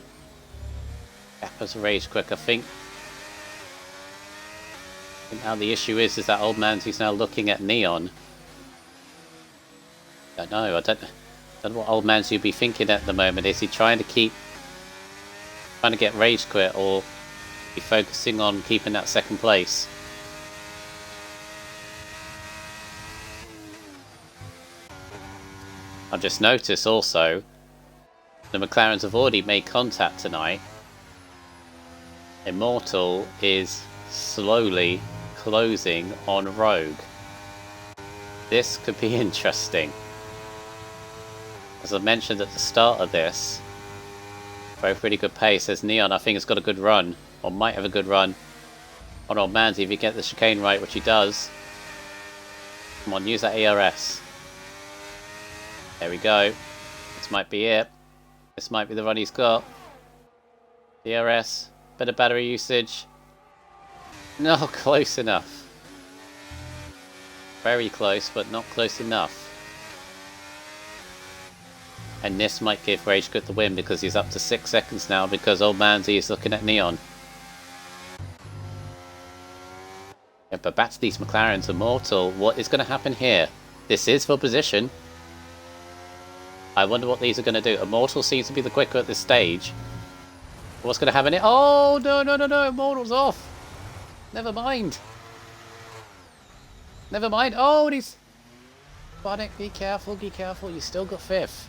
Gapper's Rage Quick, I think now the issue is that Old Manzy's now looking at Neon. I don't know. I don't know what Old Manzy would be thinking at the moment. Is he trying to get Rage Quit, or be focusing on keeping that second place? I've just noticed also the McLarens have already made contact tonight. Immortal is slowly closing on Rogue. This could be interesting. As I mentioned at the start of this, both really good pace. As Neon, I think, has got a good run, or might have a good run on Old Manzy if he gets the chicane right, which he does. Come on, use that ERS. There we go. This might be it. This might be the run he's got. ERS, better battery usage. Not close enough. Very close, but not close enough. And this might give Rage Quit the win because he's up to 6 seconds now because Old Manzy is looking at Neon. Yeah, but back to these McLarens. Immortal, what is going to happen here? This is for position. I wonder what these are going to do. Immortal seems to be the quicker at this stage. What's going to happen here? Oh, no, no, no, no. Immortal's off. Never mind. Never mind. Oh, and he's... Bonic, be careful, be careful. You still got 5th.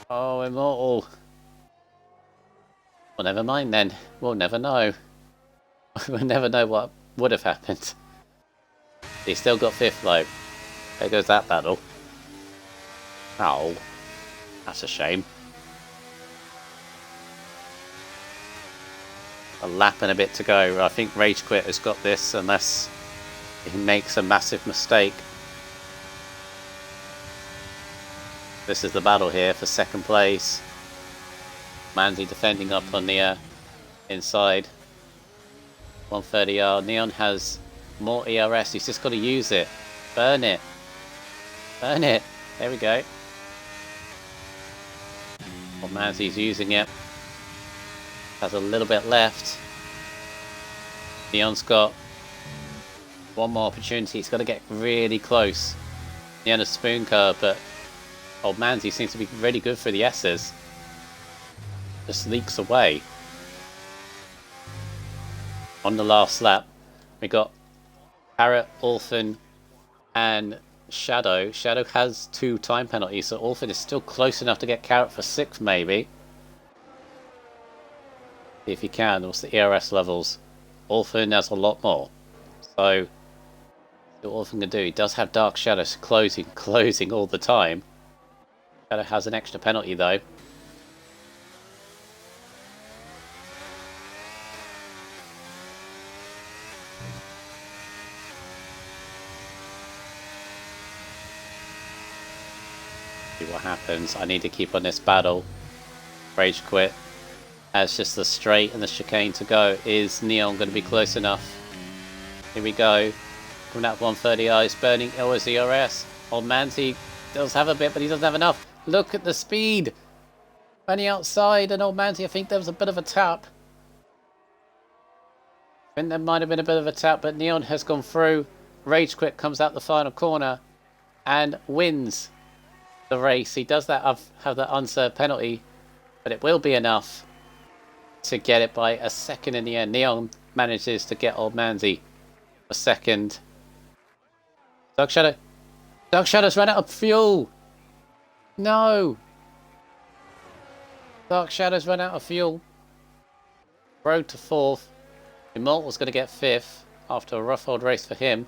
Oh, Immortal. Well, never mind then. We'll never know. We'll never know what would have happened. He still got 5th though. There goes that battle. Oh, that's a shame. A lap and a bit to go. I think Rage Quit has got this unless he makes a massive mistake. This is the battle here for second place. Manzy defending up on the inside. 130R. Neon has more ERS. He's just got to use it. Burn it. Burn it. There we go. Well, Manzy's using it. Has a little bit left. Neon's got one more opportunity. He's got to get really close. Neon has spoon curve, but Old Manzy seems to be really good for the S's. Just leaks away. On the last lap, we got Parrot, Orphan, and Shadow. Shadow has 2 time penalties, so Orphan is still close enough to get Carrot for 6th, maybe. If he can. What's the ERS levels? Orphan has a lot more. So, what Orphan can do? He does have Dark Shadows closing all the time. Shadow has an extra penalty though. See what happens. I need to keep on this battle. Rage Quit. As just the straight and the chicane to go. Is Neon going to be close enough? Here we go. Coming out 130 eyes, burning as ERS. Old Manzy does have a bit, but he doesn't have enough. Look at the speed. Running outside, and Old Manzy, I think there was a bit of a tap. I think there might have been a bit of a tap, but Neon has gone through. Rage Quit comes out the final corner and wins the race. He does have that unserved penalty, but it will be enough to get it by a second in the end. Neon manages to get Old Manzy a second. Dark Shadow. Dark Shadow's ran out of fuel. No. Dark Shadow's run out of fuel. Road to 4th. Immortal's going to get 5th after a rough old race for him.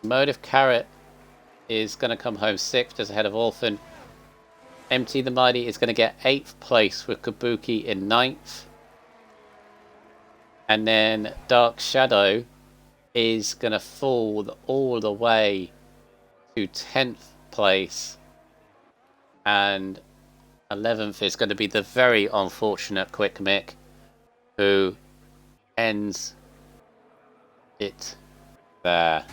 Motive Carrot is going to come home 6th, just ahead of Orphan. MT the Mighty is going to get 8th place with Kabuki in 9th. And then Dark Shadow is going to fall all the way to 10th place. And 11th is going to be the very unfortunate Quick Mick, who ends it there.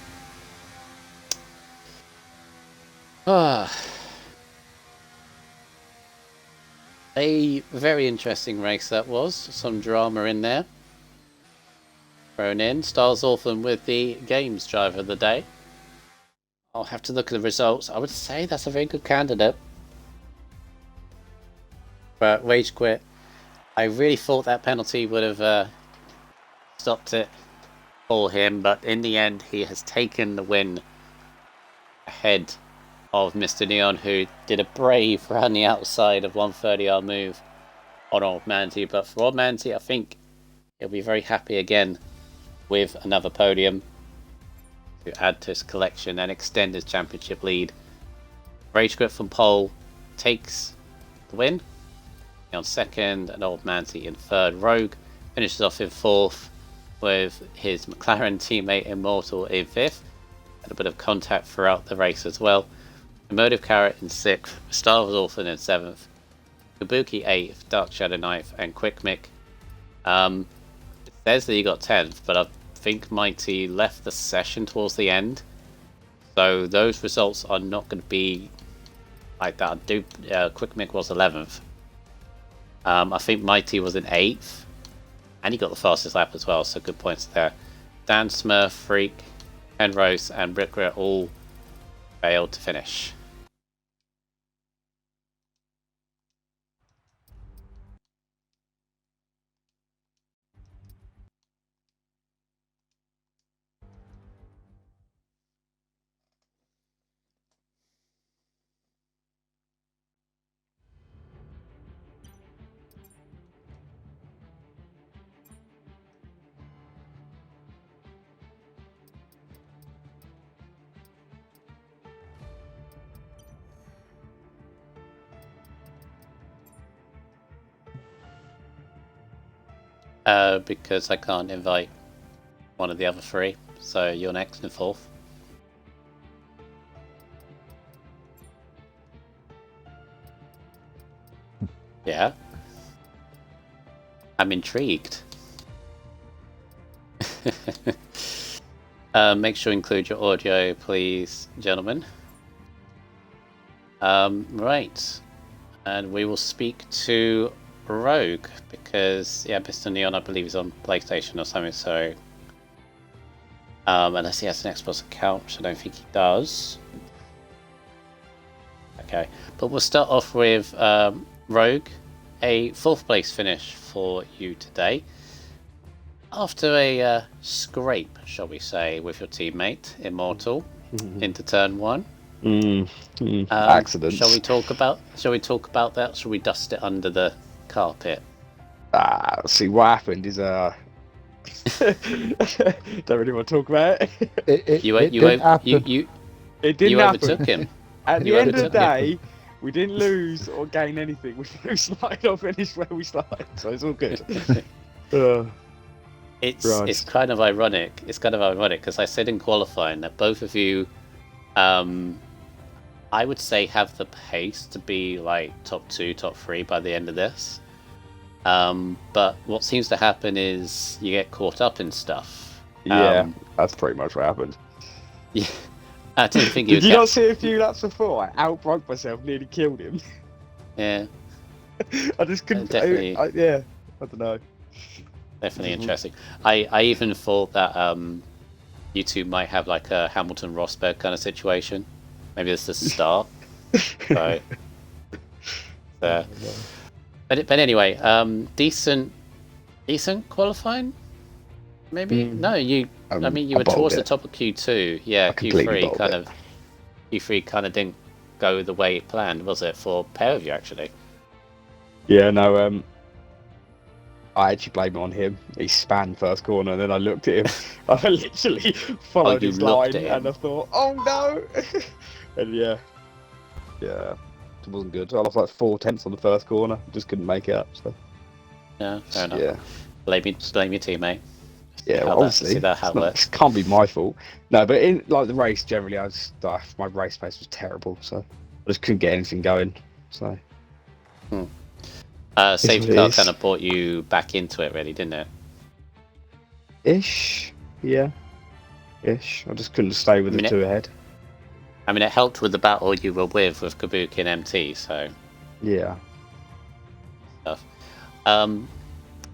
A very interesting race that was. Some drama in there thrown in. Styles Orphan with the Games Driver of the Day. I'll have to look at the results. I would say that's a very good candidate. But Rage Quit, I really thought that penalty would have stopped it for him, but in the end he has taken the win ahead of Mr. Neon, who did a brave round the outside of 130R move on Old Manti. But for Old Manti, I think he'll be very happy again with another podium to add to his collection and extend his championship lead. Rage Quit from pole takes the win. On 2nd, and Old Manti in 3rd. Rogue finishes off in 4th with his McLaren teammate Immortal in 5th. Had a bit of contact throughout the race as well. Emotive Carrot in 6th, Star Wars Orphan in 7th, Kabuki 8th, Dark Shadow 9th, and Quick Mick. It says that he got 10th, but I think Mighty left the session towards the end, so those results are not going to be like that. Quick Mick was 11th. I think Mighty was in 8th, and he got the fastest lap as well, so good points there. Dan Smurf, Freak, Penrose, and Brickgrit all failed to finish. Because I can't invite one of the other 3, so you're next and 4th. Yeah. I'm intrigued. Make sure to include your audio, please, gentlemen. Right. And we will speak to Rogue, because Mr. Neon, I believe, is on PlayStation or something, so unless he has an Xbox account, which I don't think he does. Okay, but we'll start off with Rogue, a 4th place finish for you today after a scrape, shall we say, with your teammate Immortal into turn 1. Accidents. Shall we talk about that? Shall we dust it under the carpet? See, what happened is don't really want to talk about it. It didn't happen. It didn't you happen. overtook him. At the end of the day, we didn't lose or gain anything. We started or finished where we started, so it's all good. It's kind of ironic. It's kind of ironic because I said in qualifying that both of you, I would say, have the pace to be like top 2, top 3 by the end of this. But what seems to happen is you get caught up in stuff. Yeah, that's pretty much what happened. Yeah, I didn't think you Did you not see a few laps before? I outbroke myself, nearly killed him. Yeah. I just couldn't. Definitely. I don't know. Definitely interesting. I even thought that you two might have like a Hamilton Rosberg kind of situation. Maybe this is the start. So, but anyway, decent qualifying. Maybe no. You. I mean, you I were towards the it. top of Q2. Yeah, Q3 kind of. Q3 kind of didn't go the way it planned, was it? For a pair of you actually. Yeah, no. I actually blame it on him. He spanned first corner, and then I looked at him. I literally followed his line, and I thought, "Oh no!" And yeah, it wasn't good. I lost like 4/10 on the first corner. Just couldn't make it up. So Yeah, fair enough. Yeah, blame your teammate. Yeah, well, obviously, it can't be my fault. No, but in like the race generally, my race pace was terrible, so I just couldn't get anything going. So. Safety car kind of brought you back into it, really, didn't it? Ish, yeah. Ish. I just couldn't stay with the two ahead. I mean, it helped with the battle you were with Kabuki and MT, so... Yeah. Stuff.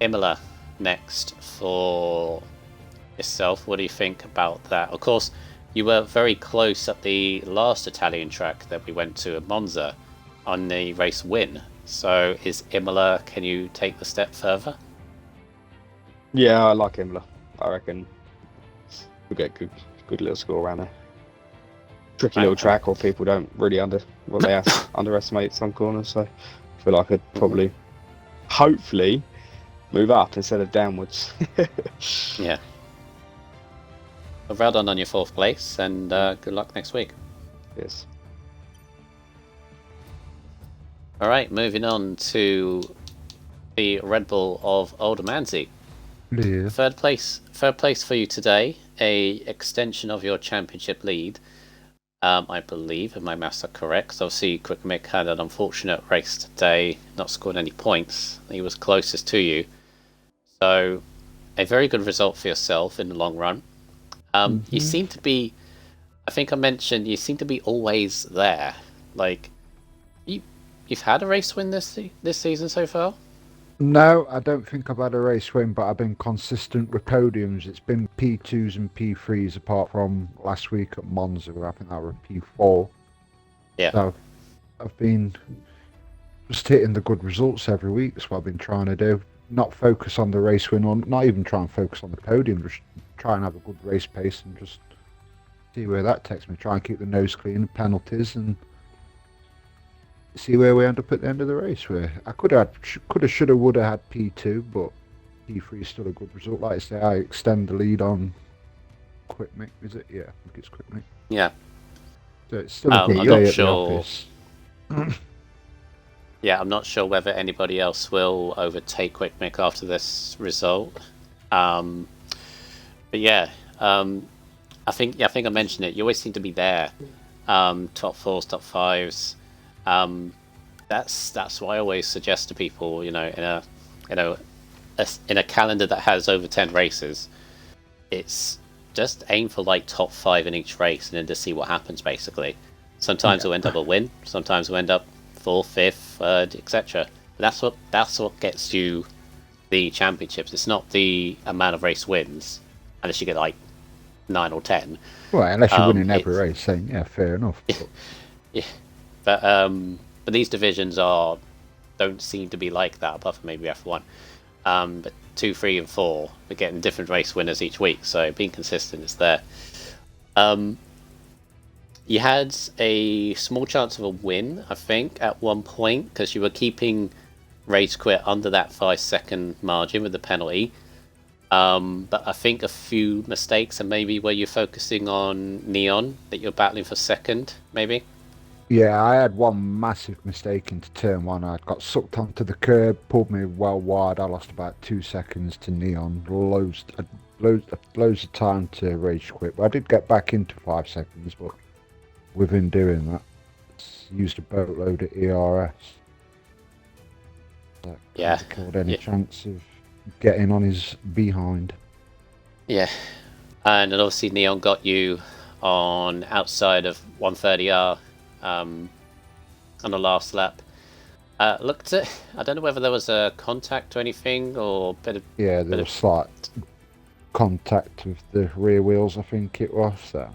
Imola, next for yourself. What do you think about that? Of course, you were very close at the last Italian track that we went to at Monza on the race win. So is Imola, can you take the step further? Yeah, I like Imola. I reckon we'll get good little score around there. Tricky little track, or people don't really underestimate some corners. So I feel like I'd probably, hopefully, move up instead of downwards. Yeah. Well done on your 4th place, and good luck next week. Yes. All right, moving on to the Red Bull of Aldermanzi. Yeah. Third place for you today. A extension of your championship lead, I believe, if my maths are correct. So obviously, Quick Mick had an unfortunate race today, not scored any points. He was closest to you, so a very good result for yourself in the long run. You seem to be, I think I mentioned, you seem to be always there. Like, you've had a race win this season so far? No, I don't think I've had a race win, but I've been consistent with podiums. It's been P2s and P3s apart from last week at Monza, where I think that were P4. Yeah. So I've been just hitting the good results every week. That's what I've been trying to do. Not focus on the race win, or not even try and focus on the podium. Just try and have a good race pace and just see where that takes me. Try and keep the nose clean, penalties, and see where we end up at the end of the race. Where I could have, should have, would have had P2, but P3 is still a good result. Like I say, I extend the lead on Quick Mick. Is it? Yeah, I think it's Quick Mick. Yeah. So it's still a good day at the office. Yeah, I'm not sure whether anybody else will overtake Quick Mick after this result. But yeah, I think I mentioned it. You always seem to be there, top 4s, top 5s. That's why I always suggest to people, in a calendar that has over 10 races, it's just aim for like top 5 in each race and then just see what happens. Basically, sometimes we'll end up a win, sometimes we'll end up 4th, 5th, 3rd, etc. That's what gets you the championships. It's not the amount of race wins, unless you get like 9 or 10. Well, unless you're winning every race, saying yeah, fair enough. But... yeah. But these divisions don't seem to be like that, apart from maybe F1. But 2, 3, and 4, we're getting different race winners each week, so being consistent is there. You had a small chance of a win, I think, at one point, because you were keeping Rage Quit under that 5-second margin with the penalty. But I think a few mistakes, and maybe were you focusing on Neon, that you're battling for second, maybe? Yeah, I had one massive mistake into turn 1. I got sucked onto the curb, pulled me well wide. I lost about 2 seconds to Neon. Loads of time to Rage Quit. But I did get back into 5 seconds, but within doing that, used a boatload of ERS. That yeah. Killed any chance of getting on his behind. Yeah, and obviously Neon got you on outside of 130R on the last lap. I don't know whether there was a contact or anything, or a bit of... Yeah, there was slight contact with the rear wheels, I think it was. So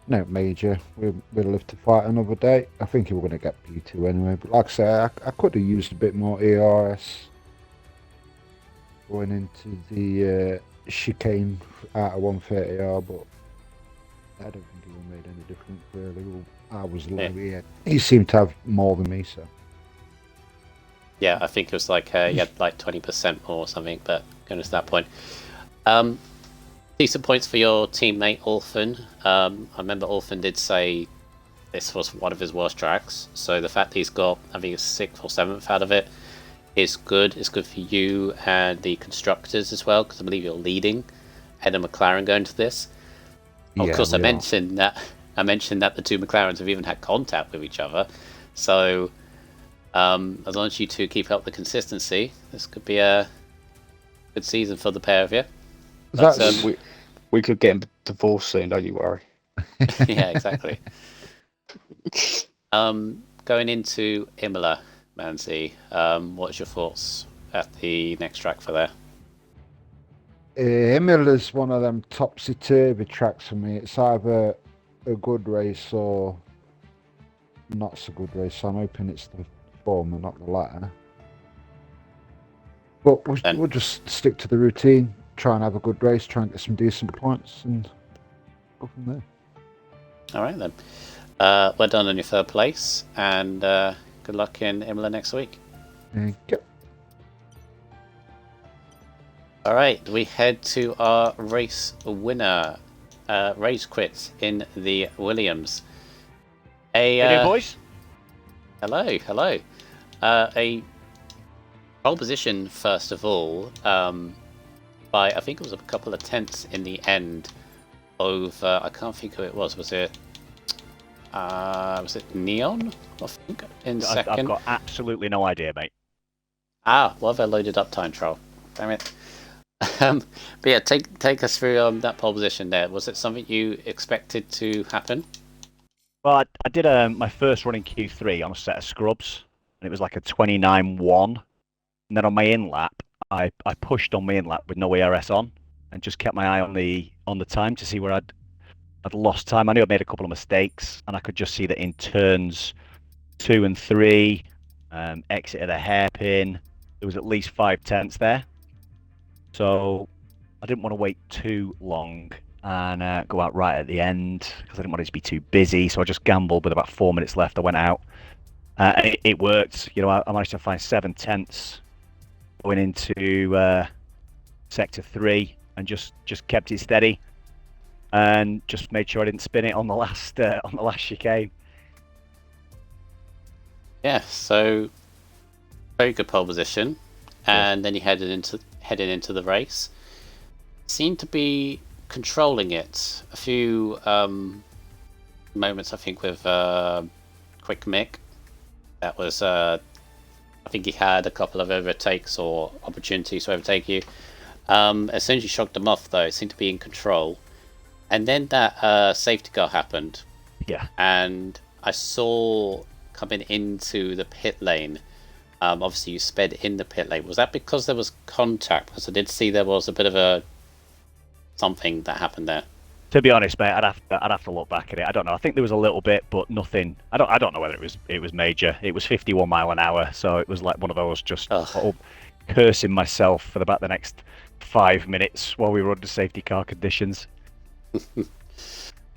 no major. We'll live to fight another day. I think we were going to get P2 anyway. But like I say, I could have used a bit more ERS. going into the chicane out of 130R, but I don't think it would have made any difference really. Well, I was low here. He seemed to have more than me, so. Yeah, I think it was like he had like 20% more or something, but going to that point. Decent points for your teammate Orphan. I remember Orphan did say this was one of his worst tracks, so the fact that he's got, I think, a 6th or 7th out of it is good. It's good for you and the constructors as well, because I believe you're leading Ed and McLaren going to this. Of course, I mentioned that the two McLarens have even had contact with each other, so as long as you two keep up the consistency, this could be a good season for the pair of you. But, we could get him divorced soon, don't you worry. Yeah, exactly. Going into Imola, Manzi, what's your thoughts at the next track for there? Imola's one of them topsy-turvy tracks for me. It's either a good race or not so good race, so I'm hoping it's the former, not the latter. But we'll just stick to the routine, try and have a good race, try and get some decent points, and go from there. All right, then. Well done on your third place, and good luck in Imola next week. Thank you. All right, we head to our race winner, race quits in the Williams. Hey, boys. Hello. A pole position, first of all, by I think it was a couple of tenths in the end over, I can't think who it was. Was it Neon? I think in second. I've got absolutely no idea, mate. Well, have I loaded up time trial? Damn it. But yeah, take us through that pole position there. Was it something you expected to happen? Well, I did my first run in Q3 on a set of scrubs, and it was like a 29.1. And then on my in lap, I pushed on my in lap with no ERS on, and just kept my eye on the time to see where I'd lost time. I knew I'd made a couple of mistakes, and I could just see that in turns 2 and 3, exited a hairpin, there was at least 5 tenths there. So I didn't want to wait too long and go out right at the end because I didn't want it to be too busy. So I just gambled with about 4 minutes left. I went out. And it worked. You know, I managed to find 7 tenths going into sector 3 and just kept it steady and just made sure I didn't spin it on the last chicane. Yeah, so very good pole position, and then you headed into the race. Seemed to be controlling it. A few moments, I think, with Quick Mick. That was, I think he had a couple of overtakes or opportunities to overtake you. As soon as you shocked them off, though, it seemed to be in control. And then that safety car happened. Yeah. And I saw coming into the pit lane, obviously you sped in the pit lane. Was that because there was contact? Because I did see there was a bit of something that happened there. To be honest, mate, I'd have to look back at it. I don't know. I think there was a little bit, but nothing. I don't know whether it was major. It was 51 mile an hour, so it was like one of those just cursing myself for about the next 5 minutes while we were under safety car conditions.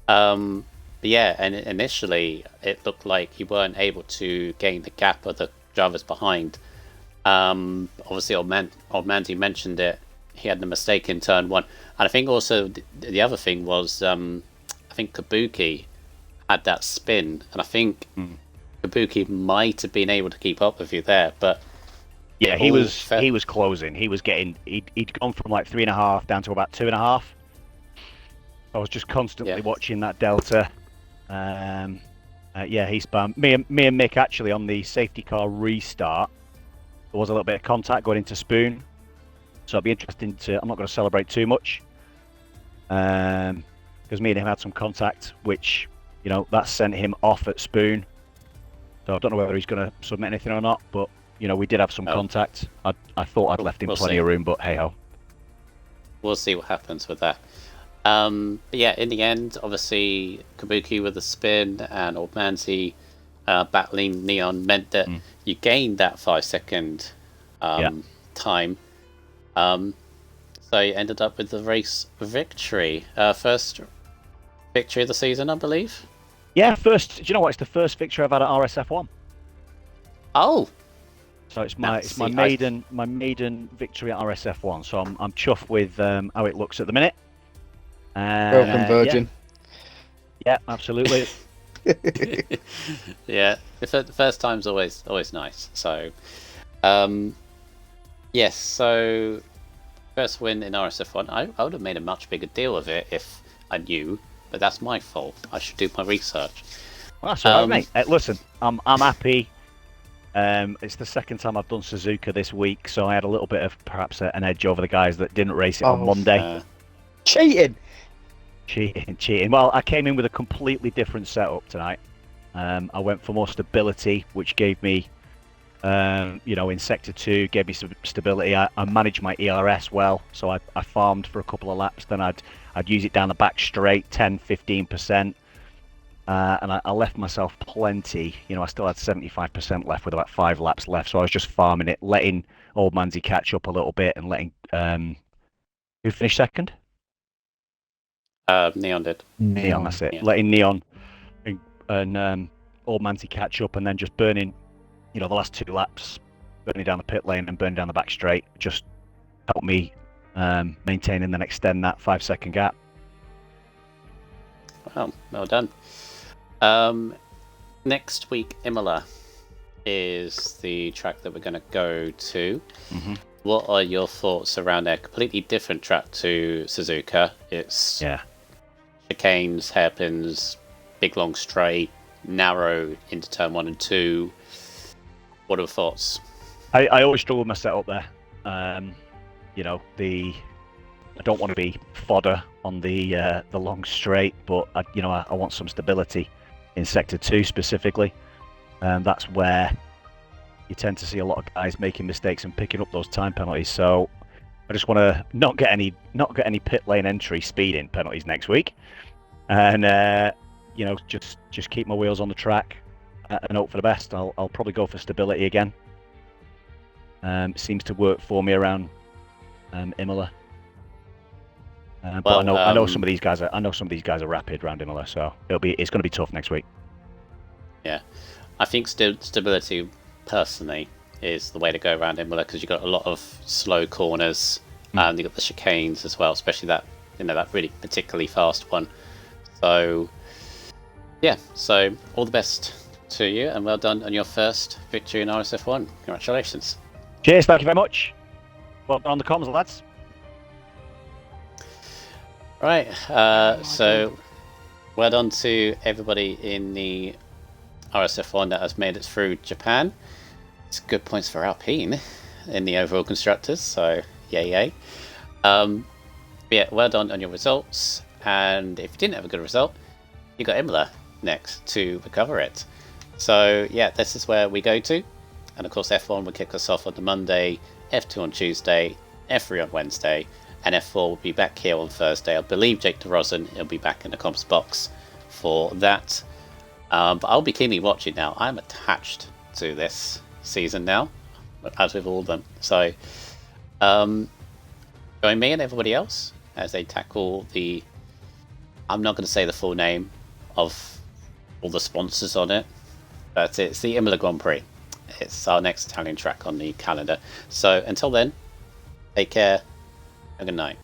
But yeah, and initially it looked like you weren't able to gain the gap of the drivers behind. Obviously, old Mandy mentioned it. He had the mistake in turn 1, and I think also the other thing was I think Kabuki had that spin, and I think Kabuki might have been able to keep up with you there, but yeah, he was closing. He was getting he'd gone from like 3.5 down to about 2.5. I was just constantly watching that delta. He spun me and Mick actually on the safety car restart. There was a little bit of contact going into Spoon, so it'd be interesting to. I'm not going to celebrate too much, because me and him had some contact, which that sent him off at Spoon. So I don't know whether he's going to submit anything or not, but we did have some contact. I thought I'd left him plenty of room, but hey ho. We'll see what happens with that. But yeah, in the end, obviously, Kabuki with the spin and Old Manzi battling Neon meant that you gained that 5-second time. So you ended up with the race victory. First victory of the season, I believe. Yeah, first. Do you know what? It's the first victory I've had at RSF1. Oh, so it's my maiden victory at RSF1. So I'm chuffed with how it looks at the minute. Welcome, Virgin. Yeah, absolutely. Yeah, the first time's always nice. So, yes. So, first win in RSF1. I would have made a much bigger deal of it if I knew, but that's my fault. I should do my research. Well, that's all right, mate. Listen, I'm happy. It's the second time I've done Suzuka this week, so I had a little bit of perhaps an edge over the guys that didn't race it on Monday. Cheating. Well, I came in with a completely different setup tonight. I went for more stability, which gave me, in Sector 2, gave me some stability. I managed my ERS well, so I farmed for a couple of laps. Then I'd use it down the back straight, 10-15%. And I left myself plenty. I still had 75% left with about 5 laps left, so I was just farming it, letting Old Manzi catch up a little bit, and letting who finished second? Neon did. Neon, that's it. Yeah. Letting Neon and Old Manzi catch up, and then just burning, the last 2 laps, burning down the pit lane and burning down the back straight, just helped me maintain and then extend that 5-second gap. Wow, well done. Next week, Imola is the track that we're going to go to. Mm-hmm. What are your thoughts around a completely different track to Suzuka? It's chicanes, hairpins, big long straight, narrow into turn 1 and 2. What are your thoughts? I always struggle with my setup there. I don't want to be fodder on the long straight, but I want some stability in Sector 2 specifically. That's where you tend to see a lot of guys making mistakes and picking up those time penalties. So I just want to not get any pit lane entry speeding penalties next week, and just keep my wheels on the track and hope for the best. I'll probably go for stability again. Seems to work for me around Imola. But I know some of these guys are rapid around Imola, so it's going to be tough next week. Yeah, I think stability personally is the way to go around Imola, because you've got a lot of slow corners and you've got the chicanes as well, especially that really particularly fast one. So yeah, so all the best to you and well done on your first victory in RSF1. Congratulations. Cheers, thank you very much. Well done on the comms, lads. Right, so well done to everybody in the RSF1 that has made it through Japan. It's good points for Alpine in the overall constructors, so yay. Yeah, well done on your results, and if you didn't have a good result, you got Imola next to recover it. So yeah, this is where we go to, and of course F1 will kick us off on the Monday, F2 on Tuesday, F3 on Wednesday, and F4 will be back here on Thursday. I believe Jake DeRozan will be back in the comps box for that. But I'll be keenly watching now. I'm attached to this season now, as with all of them. So join me and everybody else as they tackle the... I'm not going to say the full name of all the sponsors on it, but it's the Imola Grand Prix. It's our next Italian track on the calendar. So until then, take care and good night.